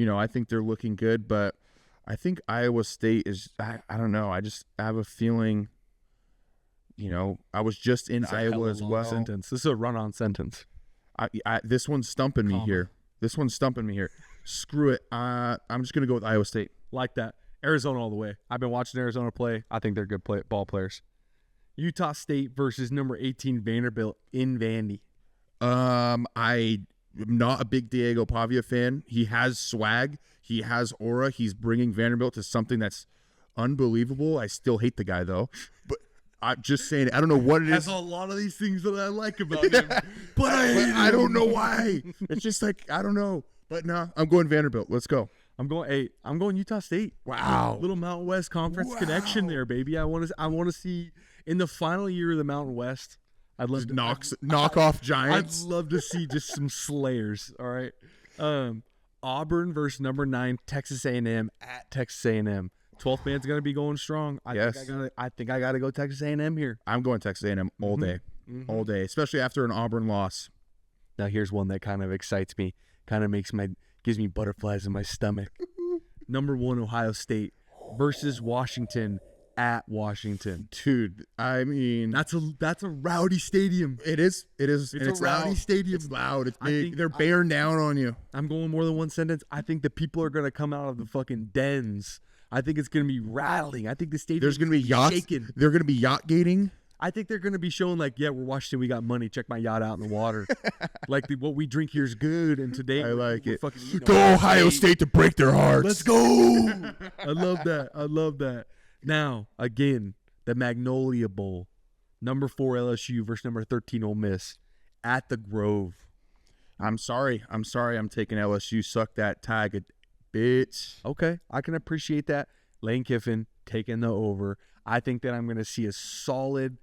I think they're looking good, but I think Iowa State is. I don't know. I have a feeling. I was just in Iowa as well. Sentence. This is a run-on sentence. This one's stumping me here. Screw it. I'm just gonna go with Iowa State. Like that. Arizona all the way. I've been watching Arizona play. I think they're good ball players. Utah State versus number 18 Vanderbilt in Vandy. I'm not a big Diego Pavia fan. He has swag. He has aura. He's bringing Vanderbilt to something that's unbelievable. I still hate the guy though. But I'm just saying, I don't know what it is. Has a lot of these things that I like about him, but I don't know why. It's just like I don't know. But no, I'm going Vanderbilt. Let's go. I'm going Utah State. Wow. Little Mountain West Conference connection there, baby. I want to see in the final year of the Mountain West. I'd love to knock off Giants. I'd love to see just some slayers. All right. Auburn versus number 9 Texas A&M at Texas A&M. 12th man's gonna be going strong. I think I gotta go Texas A&M here. I'm going Texas A&M all day, all day, especially after an Auburn loss. Now here's one that kind of excites me, gives me butterflies in my stomach. Number 1 Ohio State versus Washington at Washington. Dude, I mean that's a rowdy stadium. It is. It's a rowdy stadium. It's loud. It's big. They're bearing down on you. I'm going more than one sentence. I think the people are gonna come out of the fucking dens. I think it's going to be rattling. I think the stadium. There's going to be yachts. Shaking. They're going to be yacht gating. I think they're going to be showing like, yeah, we're Washington. We got money. Check my yacht out in the water. What we drink here is good. And today I like it. Go Ohio State to break their hearts. Let's go. I love that. Now again, the Magnolia Bowl, number 4 LSU versus number 13 Ole Miss at the Grove. I'm sorry. I'm taking LSU. Suck that tag. Bitch. Okay, I can appreciate that. Lane Kiffin taking the over. I think that I'm going to see a solid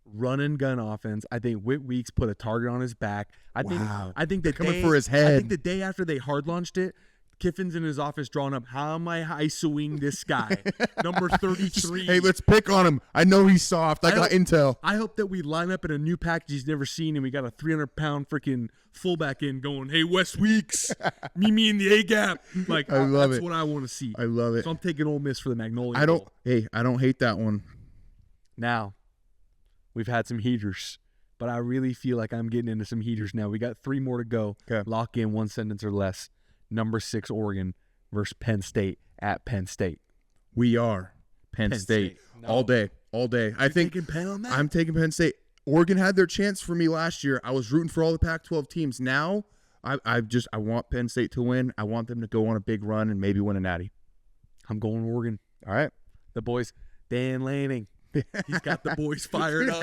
run and gun offense. I think Whit Weeks put a target on his back. I think coming for his head. I think the day after they hard launched it, Kiffin's in his office drawing up, how am I ISOing this guy? Number 33. Hey, let's pick on him. I know he's soft. I got intel. I hope that we line up in a new package he's never seen, and we got a 300-pound freaking fullback in going, hey, Wes Weeks, meet me in the A-gap. Like, I love that's it. what I want to see. I love it. So I'm taking Ole Miss for the Magnolia Bowl. I don't hate that one. Now, we've had some heaters, but I really feel like I'm getting into some heaters now. We got 3 more to go. Okay. Lock in one sentence or less. Number 6 Oregon versus Penn State at Penn State. We are Penn State. No. All day. I think taking Penn on that? I'm taking Penn State. Oregon had their chance for me last year. I was rooting for all the Pac-12 teams. Now, I want Penn State to win. I want them to go on a big run and maybe win a natty. I'm going Oregon. All right. The boys, Dan Lanning. He's got the boys fired up.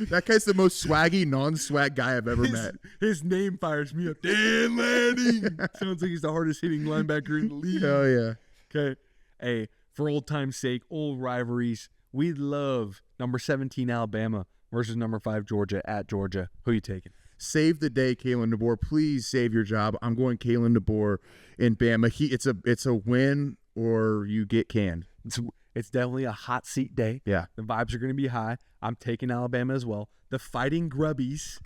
That guy's the most swaggy, non-swag guy I've ever met. His name fires me up. Dan Lanning. Sounds like he's the hardest hitting linebacker in the league. Hell yeah. Okay. Hey, for old time's sake, old rivalries, we love number 17 Alabama versus number 5 Georgia at Georgia. Who you taking? Save the day, Kalen DeBoer. Please save your job. I'm going Kalen DeBoer in Bama. It's a win or you get canned. It's definitely a hot seat day. Yeah. The vibes are going to be high. I'm taking Alabama as well. The Fighting Grubbies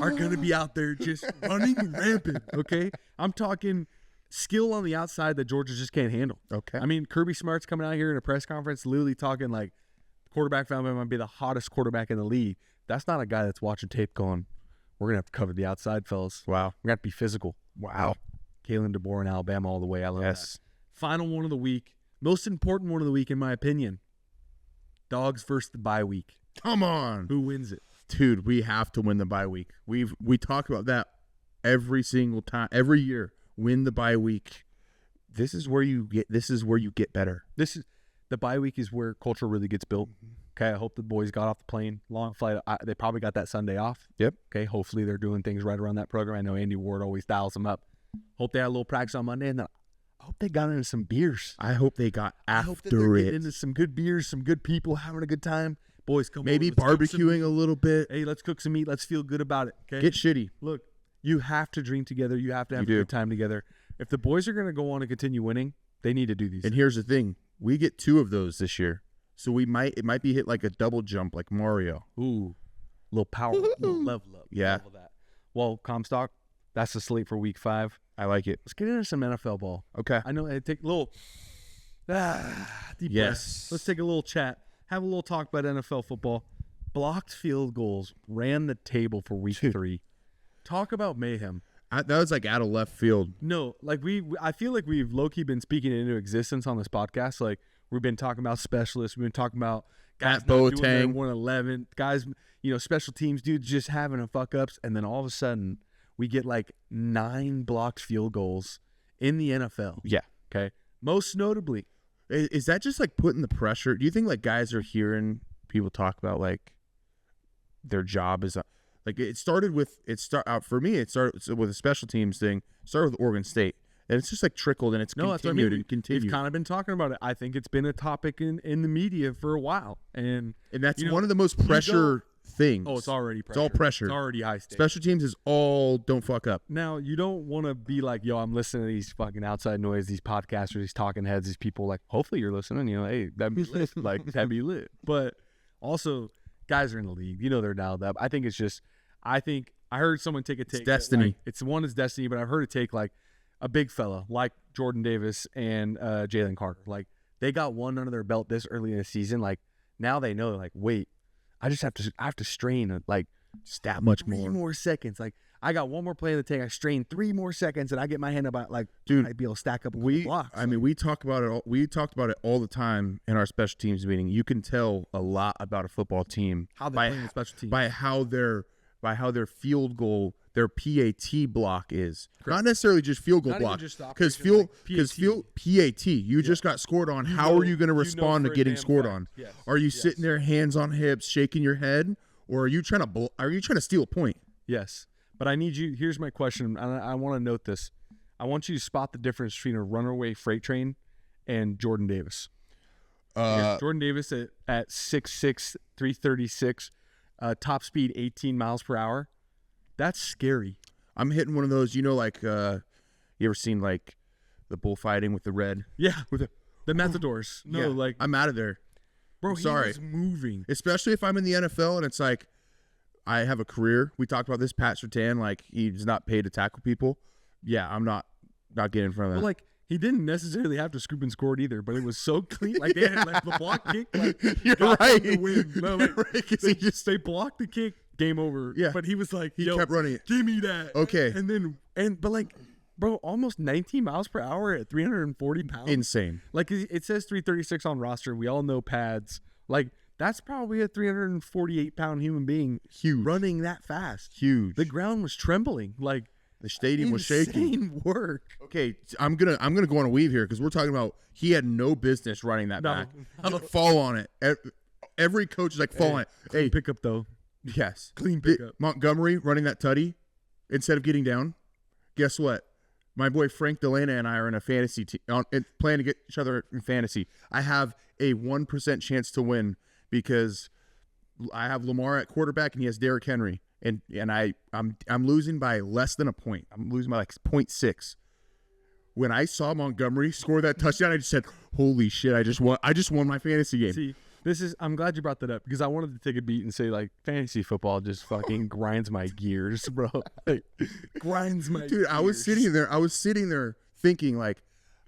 are going to be out there just running rampant, okay? I'm talking skill on the outside that Georgia just can't handle. Okay. I mean, Kirby Smart's coming out here in a press conference literally talking like quarterback found might be the hottest quarterback in the league. That's not a guy that's watching tape going, we're going to have to cover the outside, fellas. Wow. We're going to have to be physical. Wow. Kalen DeBoer in Alabama all the way. I love that. Final one of the week. Most important one of the week, in my opinion. Dogs versus the bye week. Come on. Who wins it? Dude, we have to win the bye week. We talk about that every single time, every year. Win the bye week. This is where you get better. The bye week is where culture really gets built. Okay, I hope the boys got off the plane. Long flight. They probably got that Sunday off. Yep. Okay, hopefully they're doing things right around that program. I know Andy Ward always dials them up. Hope they had a little practice on Monday, and then I hope they got into some beers. I hope they got I hope that they're getting into some good beers, some good people having a good time. Boys, come maybe on. Maybe barbecuing a little bit. Hey, let's cook some meat. Let's feel good about it. Okay? Get shitty. Look, you have to drink together. You have to have a good time together. If the boys are going to go on and continue winning, they need to do these. And here's the thing. We get 2 of those this year. So it might be hit like a double jump like Mario. Ooh. Little power. Little level up. Yeah. Level that. Well, Comstock, that's the slate for week 5. I like it. Let's get into some NFL ball. Okay. I know. Take a little deep breath. Let's take a little chat. Have a little talk about NFL football. Blocked field goals ran the table for week 3. Talk about mayhem. That was like out of left field. No, like I feel like we've low-key been speaking it into existence on this podcast. Like we've been talking about specialists. We've been talking about guys not doing their 111. Guys, special teams dudes just having a fuck-ups. And then all of a sudden, we get like 9 blocked field goals in the NFL. Yeah. Okay. Most notably. Is that just like putting the pressure? Do you think like guys are hearing people talk about like their job is like for me it started with a special teams thing. Started with Oregon State, and it's just like trickled and it's continued and continued. We've kind of been talking about it. I think it's been a topic in the media for a while, and that's one of the most pressure things. Oh, it's already pressure. It's all pressure. It's already high stakes. Special teams is all don't fuck up. Now, you don't want to be like, yo, I'm listening to these fucking outside noise, these podcasters, these talking heads, these people. Like, hopefully you're listening. Hey, that'd be lit. Like, that'd be lit. But also, guys are in the league. They're dialed up. I think it's just, I heard someone take a take. It's destiny. It's destiny, but I've heard it take like a big fella like Jordan Davis and Jalen Carter. Like, they got one under their belt this early in the season. Like, now they know, like, wait, I have to strain like that much 3 more seconds. Like, I got one more play in the tank. I strain 3 more seconds, and I get my hand about like, dude, I'd be able to stack up blocks. I mean, we talk about it. We talked about it all the time in our special teams meeting. You can tell a lot about a football team how they play special teams by how their field goal, their PAT block is. Correct. Not necessarily just field goal block, because PAT. You just got scored on. How are you going to respond to getting scored on? Yes. Are you sitting there, hands on hips, shaking your head, or are you trying to steal a point? Yes, but I need you. Here's my question. I want to note this. I want you to spot the difference between a runaway freight train and Jordan Davis. Jordan Davis at 6'6", 336. Top speed 18 miles per hour. That's scary. I'm hitting one of those, like you ever seen like the bullfighting with the red? Yeah, with the matadors. No, yeah, like I'm out of there. Bro, sorry. He was moving. Especially if I'm in the NFL and it's like I have a career. We talked about this, Pat Surtain, like he's not paid to tackle people. Yeah, I'm not getting in front of that. Well, like he didn't necessarily have to scoop and score it either, but it was so clean. Like they had like the block kick. Like, you're right. No, like, right, they blocked the kick, game over. Yeah. But he was like, he kept running it. Give me that. Okay. But like, bro, almost 19 miles per hour at 340 pounds. Insane. Like it says 336 on roster. We all know pads. Like that's probably a 348-pound human being. Huge. Running that fast. Huge. The ground was trembling. Like the stadium was shaking. Insane work. Okay, I'm gonna go on a weave here because we're talking about he had no business running that back. Just fall on it. Every coach is like, fall on it. Hey, pickup though. Yes. Clean pickup. Montgomery running that tutty instead of getting down. Guess what? My boy Frank Delana and I are in a fantasy team, playing to get each other in fantasy. I have a 1% chance to win because I have Lamar at quarterback and he has Derrick Henry, and I'm losing by less than a point. I'm losing by like 0.6. When I saw Montgomery score that touchdown, I just said, "Holy shit! I just won my fantasy game." See, I'm glad you brought that up because I wanted to take a beat and say like fantasy football just fucking grinds my gears, bro. Like, grinds my gears. I was sitting there thinking like,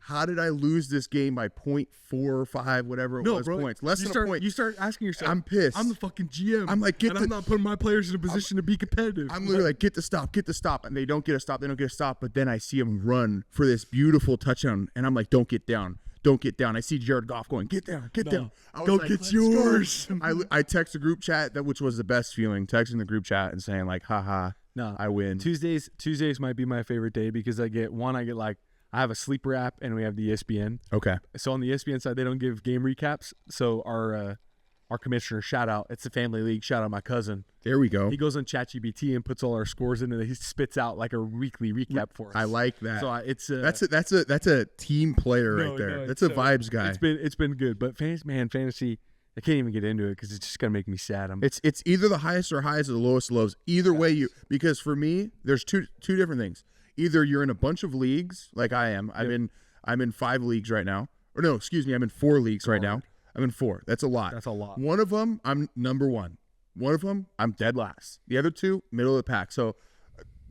how did I lose this game by 0.45, whatever it was, bro, points? Less than a point. You start asking yourself. I'm pissed. I'm the fucking GM. I'm like, I'm not putting my players in a position to be competitive. I'm literally like, get the stop. And they don't get a stop. But then I see them run for this beautiful touchdown. And I'm like, don't get down. I see Jared Goff going, get down. I was Go like, get "Let's yours." go." I text the group chat, which was the best feeling, texting the group chat and saying like, haha, No, I win. Tuesdays might be my favorite day because I get like I have a sleeper app and we have the ESPN. Okay. So on the ESPN side, they don't give game recaps. So our commissioner, shout out, it's a family league. Shout out my cousin. There we go. He goes on ChatGPT and puts all our scores in, and he spits out like a weekly recap for us. I like that. So it's that's a team player right there. That's a vibes guy. It's been good, but fantasy. I can't even get into it because it's just gonna make me sad. It's either the highest or highs or the lowest lows. Either way, because for me, there's two different things. Either you're in a bunch of leagues like I am. I'm in 5 leagues right now. Or no, excuse me, I'm in 4 leagues right now. I'm in 4. That's a lot. That's a lot. One of them, I'm number 1. One of them, I'm dead last. The other 2, middle of the pack. So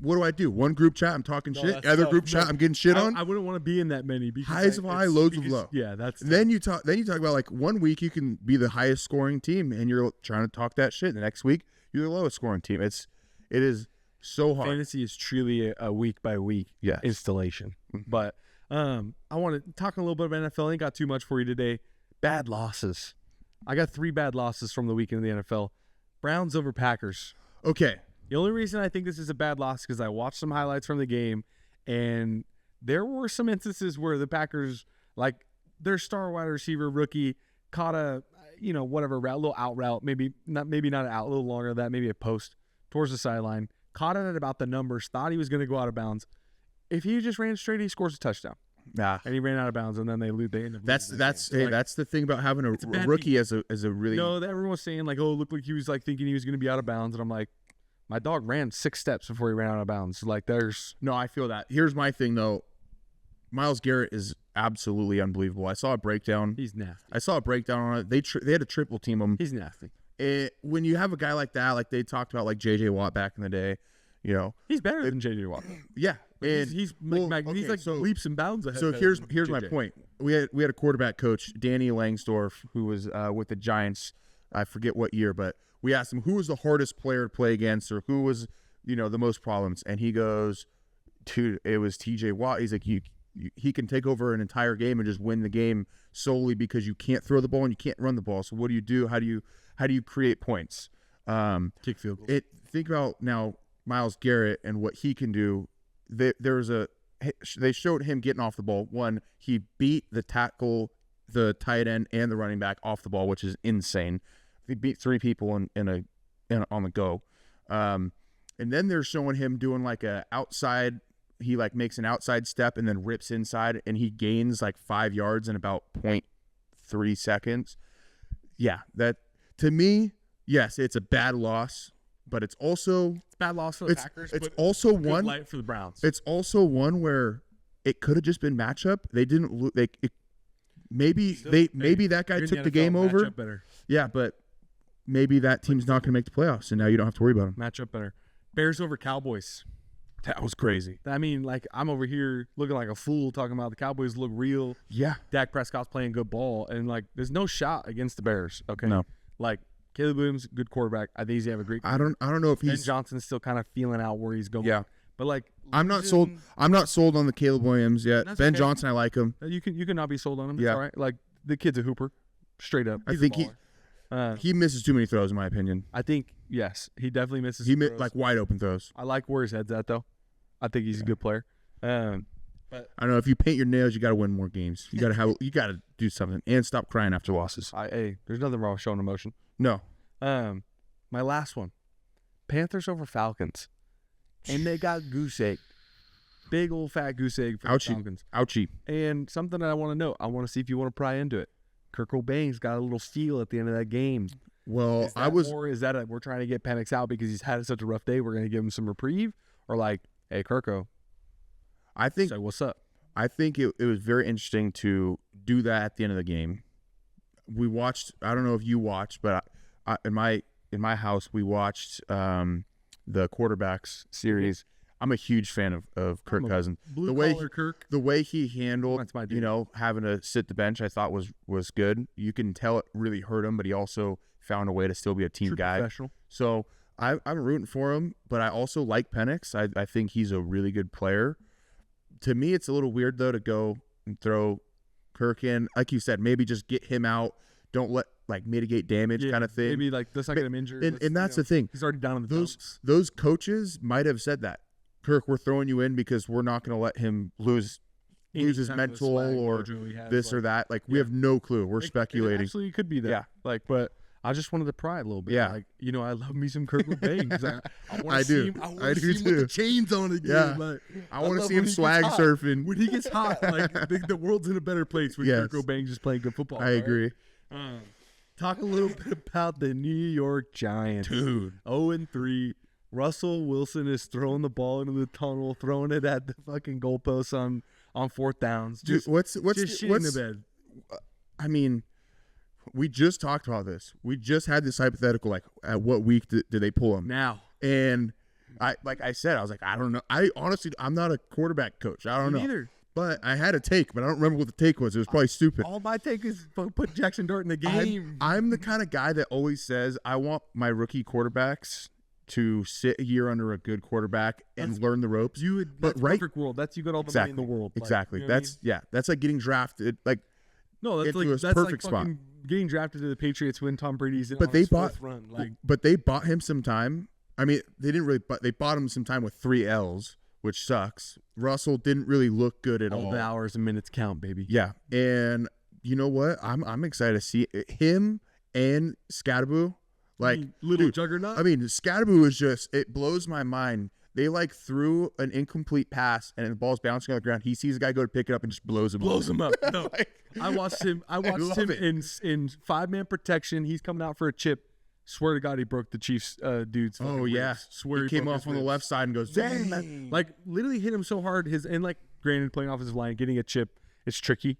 what do? One group chat, I'm talking shit. Other group chat, I'm getting shit on. I wouldn't want to be in that many because highs of high, lows of low. Yeah, that's. Then you talk about like one week you can be the highest scoring team and you're trying to talk that shit. The next week you're the lowest scoring team. It is so hard. Fantasy is truly a week by week installation. But I want to talk a little bit about NFL. I ain't got too much for you today. Bad losses. I got 3 bad losses from the weekend in the NFL. Browns over Packers. Okay. The only reason I think this is a bad loss is because I watched some highlights from the game, and there were some instances where the Packers, like their star wide receiver rookie, caught a whatever route, a little out route, maybe not an out, a little longer than that, maybe a post towards the sideline, caught it at about the numbers, thought he was going to go out of bounds. If he just ran straight, he scores a touchdown. Nah. And he ran out of bounds, and then they end up losing. That's the thing about having a rookie as a really. No, everyone was saying like, oh, it looked like he was like thinking he was going to be out of bounds, and I'm like, my dog ran 6 steps before he ran out of bounds. Like no, I feel that. Here's my thing though. Myles Garrett is absolutely unbelievable. I saw a breakdown. He's nasty. I saw a breakdown on it. They had to triple team him. He's nasty. When you have a guy like that, like they talked about, like J.J. Watt back in the day, he's better than J.J. Watt. Yeah, and he's leaps and bounds ahead. So here's my point. We had a quarterback coach, Danny Langsdorff, who was with the Giants. I forget what year, but we asked him who was the hardest player to play against, or who was the most problems, and he goes, "Dude, it was T.J. Watt." He's like, he can take over an entire game and just win the game solely because you can't throw the ball and you can't run the ball. So what do you do? How do you create points? Kick field goals. Think about now Myles Garrett and what he can do. They showed him getting off the ball. One, he beat the tackle, the tight end, and the running back off the ball, which is insane. He beat 3 people on the go. And then they're showing him doing like a outside. He like makes an outside step and then rips inside, and he gains like 5 yards in about 0.3 seconds. Yeah, that to me, yes, it's a bad loss, but it's also bad loss for the Packers. It's also one light for the Browns. It's also one where it could have just been matchup. They didn't. Maybe that guy took the game over. Better. Yeah, but maybe that team's not going to make the playoffs, and now you don't have to worry about them. Matchup better. Bears over Cowboys. That was crazy. I mean, like, I'm over here looking like a fool talking about the Cowboys look real. Yeah. Dak Prescott's playing good ball, and like, there's no shot against the Bears. Okay. No. Like, Caleb Williams, good quarterback. I think he's have a great. I don't know if Ben he's. Johnson's still kind of feeling out where he's going. Yeah. But like, I'm not sold on the Caleb Williams yet. Ben okay. Johnson, I like him. You can not be sold on him. It's Yeah. all right. Like, the kid's a hooper, straight up. I think he misses too many throws, in my opinion. I think yes, he definitely misses. He throws. like wide open throws. I like where his head's at though. I think he's a good player. But I don't know, if you paint your nails, you got to win more games. You got to do something and stop crying after losses. There's nothing wrong with showing emotion. No. My last one, Panthers over Falcons, and they got goose egg, big old fat goose egg for the Falcons. Ouchie. And something that I want to know, I want to see if you want to pry into it. Kirk Cobain's got a little feel at the end of that game. Well, is that we're trying to get Penix out because he's had such a rough day, we're going to give him some reprieve, or like, hey, Kirko, I think so what's up? I think it was very interesting to do that at the end of the game. We watched. I don't know if you watched, but in my house we watched the quarterbacks series. I'm a huge fan of Kirk Cousins. Blue The way collar Kirk. the way he handled, That's my dude. you know, having to sit the bench, I thought was good. You can tell it really hurt him, but he also found a way to still be a team True guy. professional. So I'm rooting for him, but I also like Penix. I think he's a really good player. To me, it's a little weird though to go and throw Kirk in, like you said, maybe just get him out. Don't let mitigate damage kind of thing. Maybe let's not get him injured. And that's the thing. He's already down in the dumps. Those coaches might have said that. Kirk, we're throwing you in because we're not going to let him lose his mental or this or that. Like we have no clue. We're speculating. Actually, it could be that. Yeah. But I just wanted to pry a little bit. Yeah. Like, I love me some Kirk LeBang. I do. I do see him too. with the chains on again. Yeah. Like, I want to love see when him he gets swag hot. surfing. When he gets hot, like the world's in a better place when Yes. Kirk LeBang just playing good football. I agree. Talk a little bit about the New York Giants. Dude. 0-3. Russell Wilson is throwing the ball into the tunnel, throwing it at the fucking goalposts on fourth downs. Dude, what's just shitting the bed. I mean, we just talked about this. We just had this hypothetical, like, at what week did they pull him? Now. And like I said, I was like, I don't know. I'm not a quarterback coach. I don't know. Neither. But I had a take, but I don't remember what the take was. It was probably stupid. All my take is put Jackson Dart in the game. I'm the kind of guy that always says I want my rookie quarterbacks to sit a year under a good quarterback and learn the ropes. That's perfect world. That's you got all the money in the world. Like, Exactly. you know what I mean? That's like getting drafted. Like No, that's into like a perfect spot. fucking getting drafted to the Patriots when Tom Brady's in But on they his bought fourth run. Like, but they bought him some time. I mean, they didn't really, but they bought him some time with 3 L's, which sucks. Russell didn't really look good at all. all the hours and minutes count, baby. Yeah, and you know what? I'm excited to see him and Scadaboo. Like little dude, juggernaut. I mean, Scadaboo is just, it blows my mind. They like threw an incomplete pass and the ball's bouncing on the ground. He sees a guy go to pick it up and just blows him up. No, Like, I watched him love it. in 5-man protection. He's coming out for a chip. Swear to God, he broke the Chiefs dude's. fucking oh yeah, ribs. Swear he came broke off his on the ribs. left side and goes, dang. Like literally hit him so hard. Granted, playing offensive line, getting a chip, it's tricky.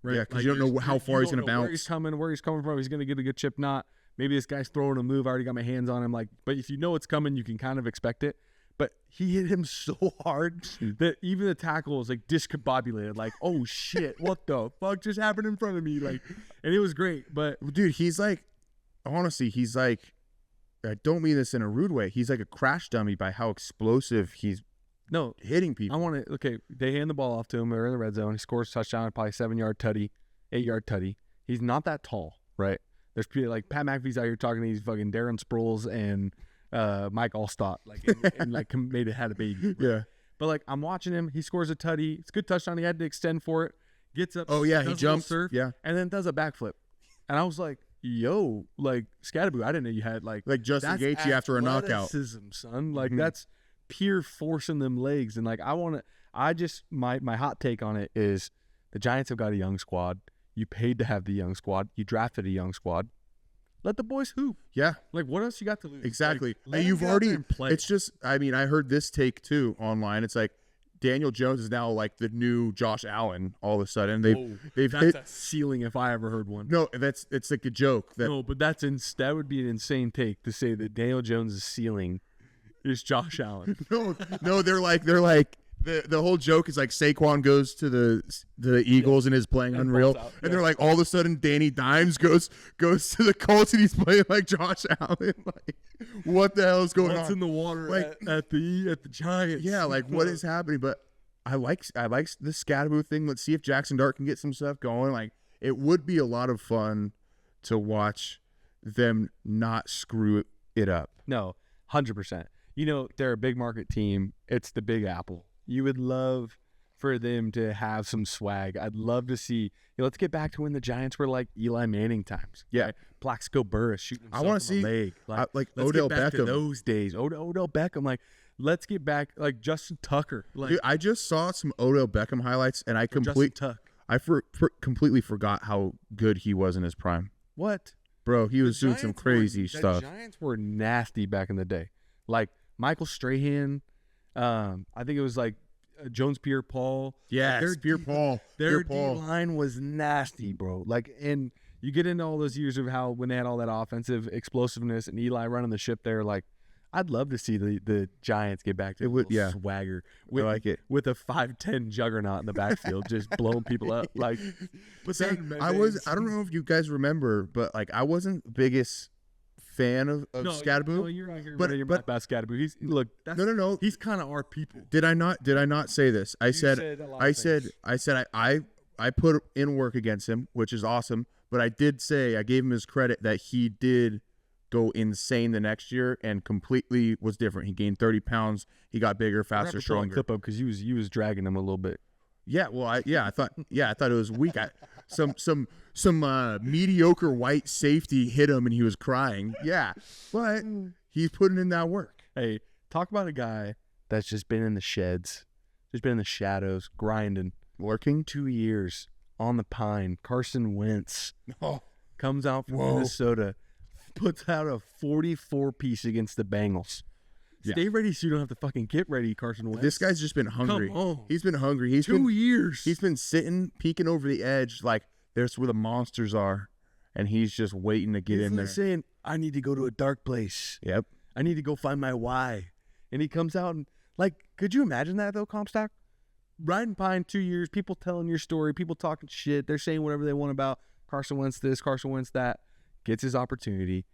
Right? Yeah, 'cause you don't know how far he's gonna Where bounce. he's coming from. He's gonna get a good chip. Not maybe this guy's throwing a move. I already got my hands on him. Like, but if you know it's coming, you can kind of expect it. But he hit him so hard that even the tackle was like discombobulated. Like, oh shit, what the fuck just happened in front of me? Like, and it was great. But Dude, he's like, honestly, he's like, I don't mean this in a rude way. He's like a crash dummy by how explosive he's no, hitting people. I want to. Okay, they hand the ball off to him. They're in the red zone. He scores a touchdown, probably 7-yard tutty, 8-yard tutty. He's not that tall, right? There's people like Pat McAfee's out here talking to these fucking Darren Sproles and Mike Allstott, like and like had a baby. Right? Yeah. But like I'm watching him. He scores a tutty. It's a good touchdown. He had to extend for it. Gets up. Oh yeah, does he a little jumps. surf, Yeah. and then does a backflip. And I was like, yo, like Scadaboo, I didn't know you had like Justin that's Gaethje after a knockout. athleticism, son. Like Mhm. that's pure forcing them legs. And like my hot take on it is the Giants have got a young squad. You paid to have the young squad. You drafted a young squad. Let the boys hoop. Yeah, Like what else you got to lose? exactly. Like, let And them you've get out already. there and play. It's just. I mean, I heard this take too online. It's like Daniel Jones is now like the new Josh Allen. All of a sudden, they've that's hit. a ceiling if I ever heard one. No, it's like a joke. That No, but that would be an insane take to say that Daniel Jones' ceiling is Josh Allen. no, they're like the whole joke is like Saquon goes to the Eagles and is playing And unreal, balls out, and they're like all of a sudden Danny Dimes goes to the Colts and he's playing like Josh Allen. Like, what the hell is going What's on? in the water Like- at the Giants? Yeah, like what is happening? But I like the Scadaboo thing. Let's see if Jackson Dart can get some stuff going. Like it would be a lot of fun to watch them not screw it up. No, 100%. They're a big market team. It's the Big Apple. You would love for them to have some swag. I'd love to see. Let's get back to when the Giants were like Eli Manning times. Yeah. Right? Plaxico Burress shooting I himself wanna in see- the leg. like let's Odell get back to Beckham. those days. Odell Beckham. Like, let's get back like Justin Tucker. Like Dude, I just saw some Odell Beckham highlights, and I Justin Tuck. completely forgot how good he was in his prime. What? Bro, he was doing some crazy The stuff. Giants were nasty back in the day. Like Michael Strahan. I think it was like Jones Pierre-Paul. Yeah, Their Pierre-Paul. Their Pierre-Paul. D-line was nasty, bro. Like, and you get into all those years of how when they had all that offensive explosiveness and Eli running the ship there, like, I'd love to see the Giants get back to swagger with, I like it. with a 5'10" juggernaut in the backfield, just blowing people up. Like, but I don't know if you guys remember, but like I wasn't the biggest fan of Scadaboo. No, you're out here but about Scadaboo. He's no. He's kind of our people. Did I not say this? I said I put in work against him, which is awesome. But I did say I gave him his credit that he did go insane the next year and completely was different. He gained 30 pounds. He got bigger, faster, stronger. Clip up because he was dragging him a little bit. Yeah, well, I thought it was weak. Some mediocre white safety hit him and he was crying. Yeah, but he's putting in that work. Hey, talk about a guy that's just been in the sheds, just been in the shadows, grinding, working 2 years on the pine. Carson Wentz comes out from Minnesota, puts out a 44-piece against the Bengals. Yeah. Stay ready so you don't have to fucking get ready, Carson Wentz. This guy's just been hungry. Come on. He's been hungry. He's 2 years. He's been sitting, peeking over the edge, like there's where the monsters are, and he's just waiting to get in there. Saying, I need to go to a dark place. Yep. I need to go find my why. And he comes out and, like, could you imagine that, though, Comstock? Riding pine 2 years, people telling your story, people talking shit. They're saying whatever they want about Carson Wentz this, Carson Wentz that. Gets his opportunity.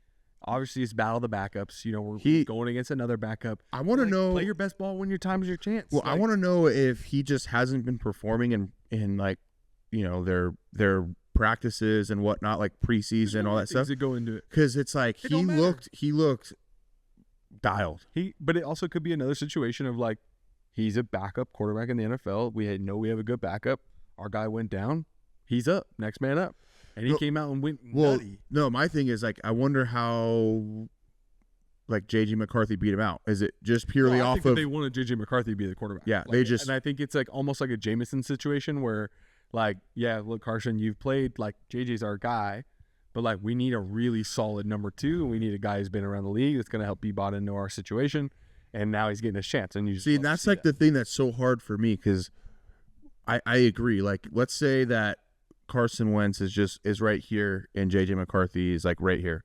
Obviously, it's battle of the backups. You know, we're going against another backup. I want to know. Play your best ball when your time is your chance. Well, I want to know if he just hasn't been performing in like, you know, their practices and whatnot, like preseason, all that stuff. To go into it, because it's like he looked dialed. But it also could be another situation of like, he's a backup quarterback in the NFL. We have a good backup. Our guy went down. He's up. Next man up. And he came out and went nutty. No, my thing is, like, I wonder how, like, J.J. McCarthy beat him out. Is it just purely I off think of... they wanted J.J. McCarthy to be the quarterback. Yeah, like, and I think it's, like, almost like a Jameson situation where, like, yeah, look, Carson, you've played, like, J.J.'s our guy, but, like, we need a really solid number two, and we need a guy who's been around the league that's going to help be bought into our situation, and now he's getting his chance. And you see, that's, like, the thing that's so hard for me, because I agree. Like, let's say that Carson Wentz is right here and JJ McCarthy is like right here,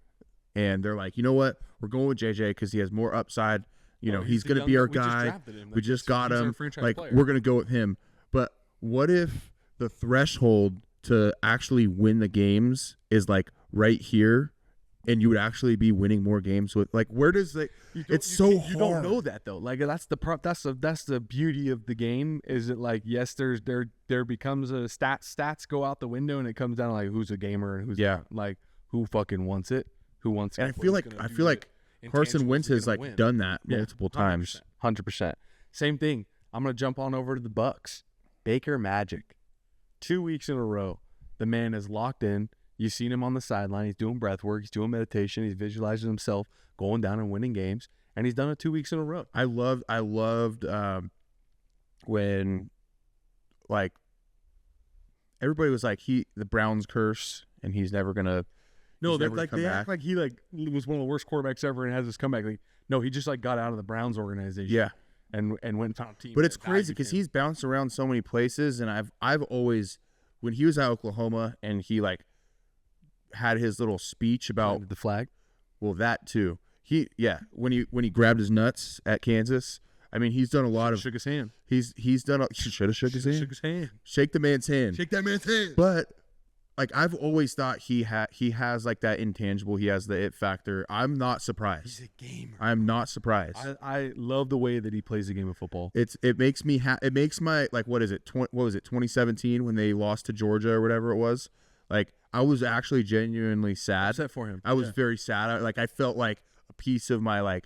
and they're like, you know what, we're going with JJ because he has more upside. You know, he's going to be our guy. We just got him. Like, we're going to go with him. But what if the threshold to actually win the games is like right here, and you would actually be winning more games with, like, where does the it's so hard. You don't know that though. Like, that's the beauty of the game. Is it like, yes, there becomes a stats go out the window, and it comes down to like who's a gamer and who's not. Like who fucking wants it, who wants it. And I feel like Carson Wentz has like done that multiple times. 100%. Same thing. I'm gonna jump on over to the Bucks. Baker Magic, 2 weeks in a row, the man is locked in. You've seen him on the sideline. He's doing breath work. He's doing meditation. He's visualizing himself going down and winning games. And he's done it 2 weeks in a row. I loved when, like, everybody was like, the Browns curse, and he's never gonna. No, they act like he like was one of the worst quarterbacks ever and has this comeback. Like, no, he just like got out of the Browns organization. Yeah, and went and found a team. But it's crazy because he's bounced around so many places, and I've always, when he was at Oklahoma and he like had his little speech about the flag. Well, that too. When he grabbed his nuts at Kansas. I mean, he's done a lot of. Shook his hand. He's done. Should have shook his hand. Shook his hand. Shake the man's hand. Shake that man's hand. But like, I've always thought he has like that intangible. He has the it factor. I'm not surprised. He's a gamer. I'm not surprised. I love the way that he plays the game of football. It makes me it makes my, like, what is it? What was it? 2017 when they lost to Georgia or whatever it was. Like, I was actually genuinely sad. Upset for him. I was very sad. I felt like a piece of my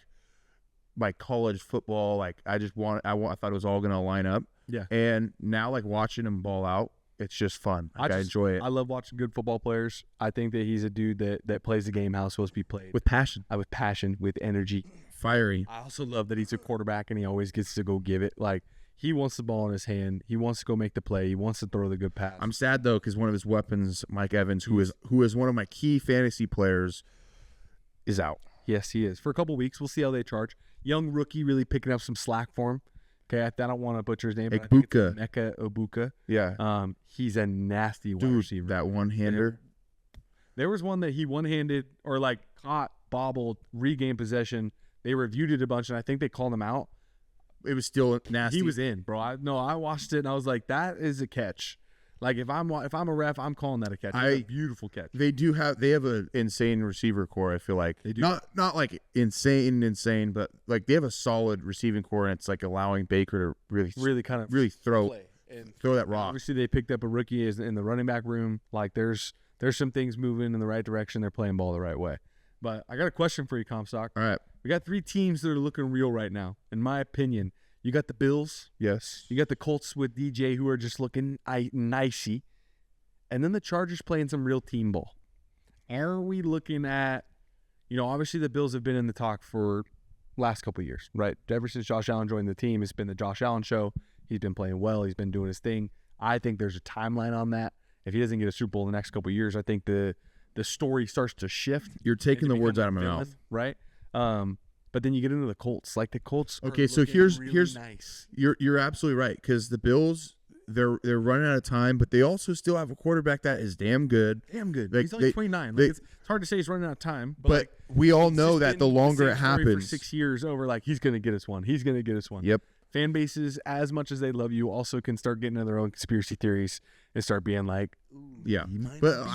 my college football. Like, I thought it was all gonna line up. Yeah. And now, like, watching him ball out, it's just fun. Like, I enjoy it. I love watching good football players. I think that he's a dude that plays the game how it's supposed to be played. With passion. With passion, with energy. Fiery. I also love that he's a quarterback and he always gets to go give it. Like, he wants the ball in his hand. He wants to go make the play. He wants to throw the good pass. I'm sad though because one of his weapons, Mike Evans, who is one of my key fantasy players, is out. Yes, he is. For a couple weeks, we'll see how they charge. Young rookie, really picking up some slack for him. Okay, I don't want to butcher his name. Egbuka. Emeka Egbuka. Yeah. He's a nasty wide receiver. That one-hander. There was one that he one-handed or like caught, bobbled, regained possession, They reviewed it a bunch, and I think they called him out. It was still nasty. He was in, bro. I watched it, and I was like, that is a catch. Like, if I'm a ref, I'm calling that a catch. It's a beautiful catch. They have an insane receiver core. I feel like they do. Not like insane, but like they have a solid receiving core, and it's like allowing Baker to really throw that rock. Obviously, they picked up a rookie in the running back room. Like, there's some things moving in the right direction. They're playing ball the right way. But I got a question for you, Comstock. All right, we got 3 teams that are looking real right now, in my opinion. You got the Bills. Yes. You got the Colts with DJ, who are just looking nicey. And then the Chargers playing some real team ball. Are we looking at, obviously the Bills have been in the talk for last couple of years, right? Ever since Josh Allen joined the team, it's been the Josh Allen show. He's been playing well. He's been doing his thing. I think there's a timeline on that. If he doesn't get a Super Bowl in the next couple of years, I think the story starts to shift. You're taking the words out of my mouth. Right? But then you get into the Colts. Like the Colts. Okay, so here's nice. You're absolutely right, because the Bills they're running out of time, but they also still have a quarterback that is damn good. Like, he's only 29. Like, it's hard to say he's running out of time, but like, we all know that the longer it happens, for 6 years over, like he's gonna get us one. He's gonna get us one. Yep. Fan bases, as much as they love you, also can start getting into their own conspiracy theories and start being like, yeah. But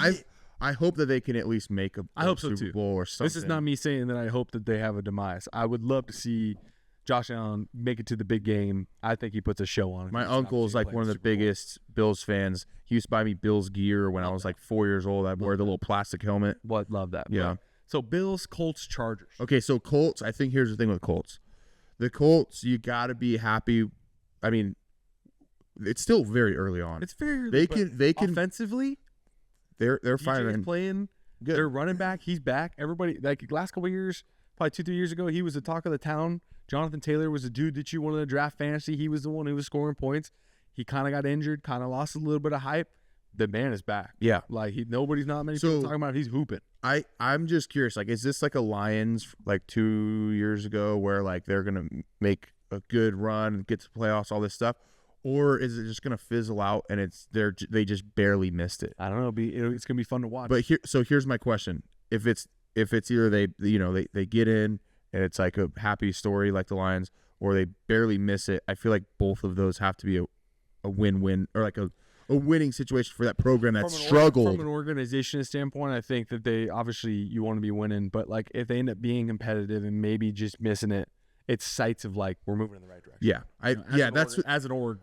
I hope that they can at least make a Super Bowl or something. This is not me saying that I hope that they have a demise. I would love to see Josh Allen make it to the big game. I think he puts a show on. My uncle is like one of the biggest Bills fans. He used to buy me Bills gear when I was like 4 years old. I'd wear the little plastic helmet. Love that. Yeah. So Bills, Colts, Chargers. Okay, so Colts, I think here's the thing with Colts. The Colts, you got to be happy. I mean, it's still very early on. It's very early. They can offensively. They're firing. Playing good. They're running back. He's back. Everybody, like last couple of years, probably 2-3 years ago, he was the talk of the town. Jonathan Taylor was the dude that you wanted to draft fantasy. He was the one who was scoring points. He kind of got injured, kind of lost a little bit of hype. The man is back. Yeah, like nobody's not many people talking about. He's hooping. I'm just curious. Like, is this like a Lions like 2 years ago where like they're gonna make a good run, get to playoffs, all this stuff? Or is it just gonna fizzle out and they just barely missed it? I don't know. It's gonna be fun to watch. But here's my question: if it's either they get in and it's like a happy story like the Lions, or they barely miss it, I feel like both of those have to be a win-win, or like a winning situation for that program that struggled. From an organization standpoint, I think that they obviously you want to be winning, but like if they end up being competitive and maybe just missing it, it's sights of like we're moving in the right direction. Yeah, as an org,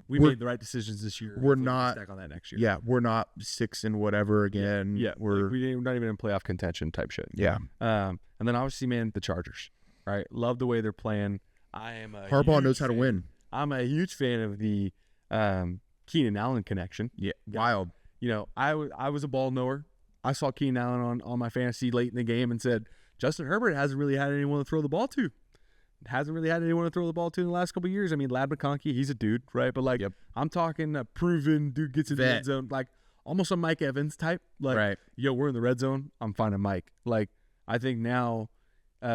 we made the right decisions this year. We're not stack on that next year. Yeah, we're not 6 and whatever again. Yeah, we're not even in playoff contention type shit. Yeah. And then obviously, man, the Chargers. Right, love the way they're playing. Harbaugh knows how to win. I'm a huge fan of the Keenan Allen connection. Yeah, wild. I was a ball knower. I saw Keenan Allen on my fantasy late in the game and said, Justin Herbert hasn't really had anyone to throw the ball to. Hasn't really had anyone to throw the ball to in the last couple of years. I mean, Lad McConkey, he's a dude, right? But like, I'm talking a proven dude gets in the red zone, like almost a Mike Evans type. Like, right. We're in the red zone. I'm finding Mike. Like, I think now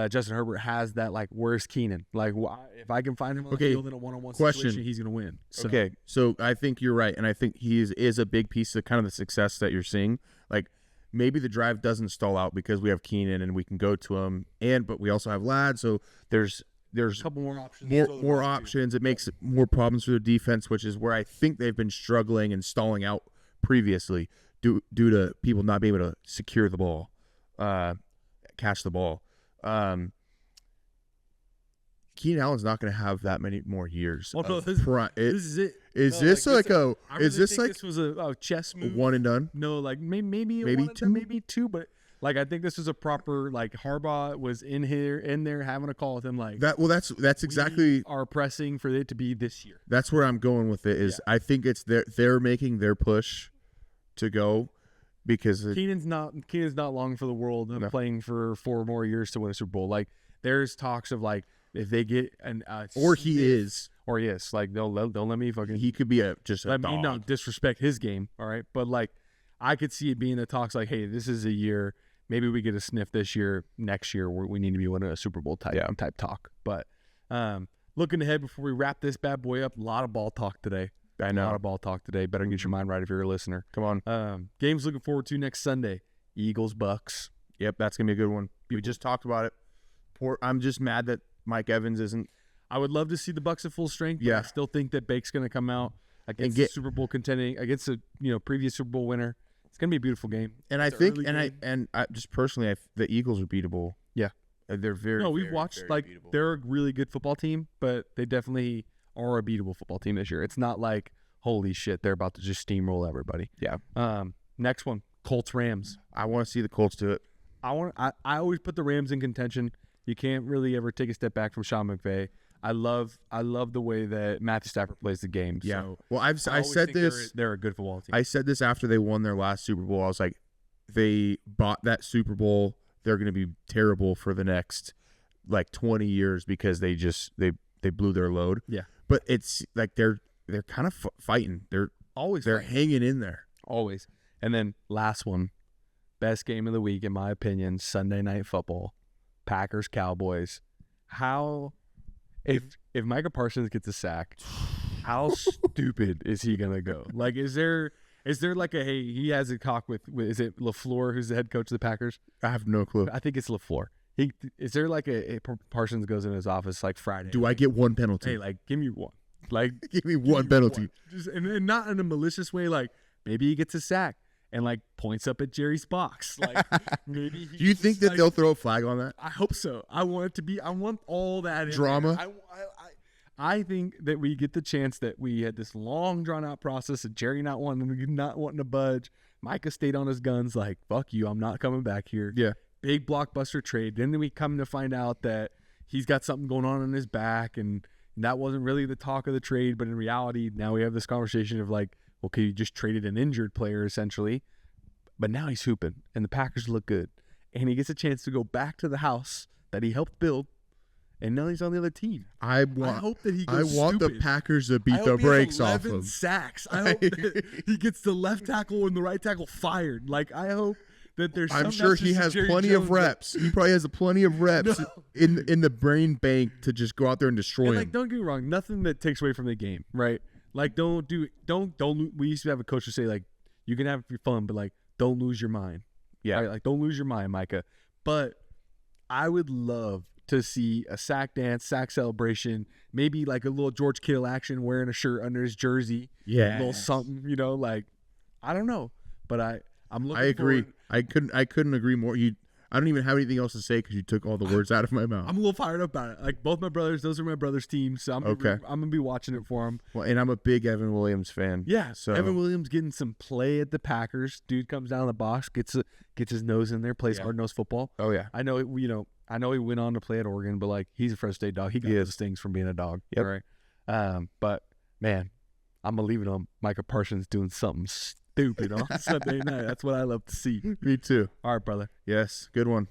Justin Herbert has that, like, where's Keenan? Like, if I can find him on the field in a one-on-one situation, he's going to win. So. Okay, so I think you're right, and I think he is a big piece of kind of the success that you're seeing. Like, maybe the drive doesn't stall out because we have Keenan and we can go to him, but we also have Ladd, so there's a couple more options. More options. It makes more problems for the defense, which is where I think they've been struggling and stalling out previously due to people not being able to secure the ball, catch the ball. Keenan Allen's not going to have that many more years. Well, this is it. This was a chess move? One and done? No, like maybe two, but like I think this was a proper, like, Harbaugh was in there having a call with him, like that. Well, that's exactly we are pressing for it to be this year. That's where I'm going with it. I think it's they're making their push to go. Because Keenan's not long for the world of playing for 4 more years to win a Super Bowl. Like, there's talks of like if they get he is like they'll let me fucking, he could be just a let dog. me not disrespect his game, all right, but like I could see it being the talks like, hey, this is a year, maybe we get a sniff this year, next year we need to be winning a Super Bowl type talk. But looking ahead before we wrap this bad boy up, a lot of ball talk today. I know. A lot of ball talk today. Better get your mind right if you're a listener. Come on. Games looking forward to next Sunday. Eagles, Bucks. Yep, that's going to be a good one. We just talked about it. I'm just mad that Mike Evans isn't. I would love to see the Bucs at full strength. Yeah. But I still think that Bake's going to come out against the Super Bowl contending against a previous Super Bowl winner. It's going to be a beautiful game. And It's I think, early and game. I just personally, the Eagles are beatable. Yeah. They're very. No, we've very, watched very beatable. they're a really good football team, but they definitely are a beatable football team this year. It's not like holy shit they're about to just steamroll everybody. Yeah. Next one, Colts Rams. I want to see the Colts do it. I always put the Rams in contention. You can't really ever take a step back from Sean McVay. I love the way that Matthew Stafford plays the game. Yeah. So Well, I always said think this. They're a good football team. I said this after they won their last Super Bowl. I was like, they bought that Super Bowl. They're going to be terrible for the next 20 years because they blew their load. Yeah. But it's like they're kind of fighting. They're fighting. hanging in there. Always. And then last one, best game of the week in my opinion, Sunday Night Football, Packers Cowboys. How if Micah Parsons gets a sack, how stupid is he gonna go? Like, is there like a he has a talk with is it LaFleur who's the head coach of the Packers? I have no clue. I think it's LaFleur. Is there like a Parsons goes in his office like Friday? Do I get one penalty? Hey, like give me one. Like give me one penalty. Just, and not in a malicious way. Like maybe he gets a sack and like points up at Jerry's box. Like maybe. Do you think that they'll throw a flag on that? I hope so. I want it to be. I want all that in drama. there. I think that we get the chance that we had this long drawn out process of Jerry not wanting to budge. Micah stayed on his guns. Like fuck you. I'm not coming back here. Yeah. Big blockbuster trade. Then we come to find out that he's got something going on in his back, and that wasn't really the talk of the trade. But in reality, now we have this conversation of like, okay, you just traded an injured player essentially, but now he's hooping, and the Packers look good, and he gets a chance to go back to the house that he helped build, and now he's on the other team. I hope that he goes want stupid. the Packers to beat I the hope he has brakes off 11 him. sacks. I hope that he gets the left tackle and the right tackle fired. Like I hope that there's. I'm sure he has plenty of reps. He probably has plenty of reps in the brain bank to just go out there and destroy him. Like, don't get me wrong, nothing that takes away from the game, right? Like, don't. We used to have a coach to say like, you can have your fun, but like, don't lose your mind. Yeah, right? Like, don't lose your mind, Micah. But I would love to see a sack dance, sack celebration, maybe like a little George Kittle action, wearing a shirt under his jersey, yeah, a little something, like I don't know, but I'm looking. I agree. Forward. I couldn't agree more. I don't even have anything else to say because you took all the words out of my mouth. I'm a little fired up about it. Like both my brothers, those are my brothers' teams, so I'm gonna be watching it for them. Well, and I'm a big Evan Williams fan. Yeah, so Evan Williams getting some play at the Packers. Dude comes down the box, gets his nose in there, plays hard-nosed football. Oh yeah, I know he went on to play at Oregon, but like he's a Fresno State dog. He got those things from being a dog. Yep. Right. But man, I'm gonna leave it on Micah Parsons doing something stupid on Sunday night. That's what I love to see. me too. All right, brother. Yes, good one.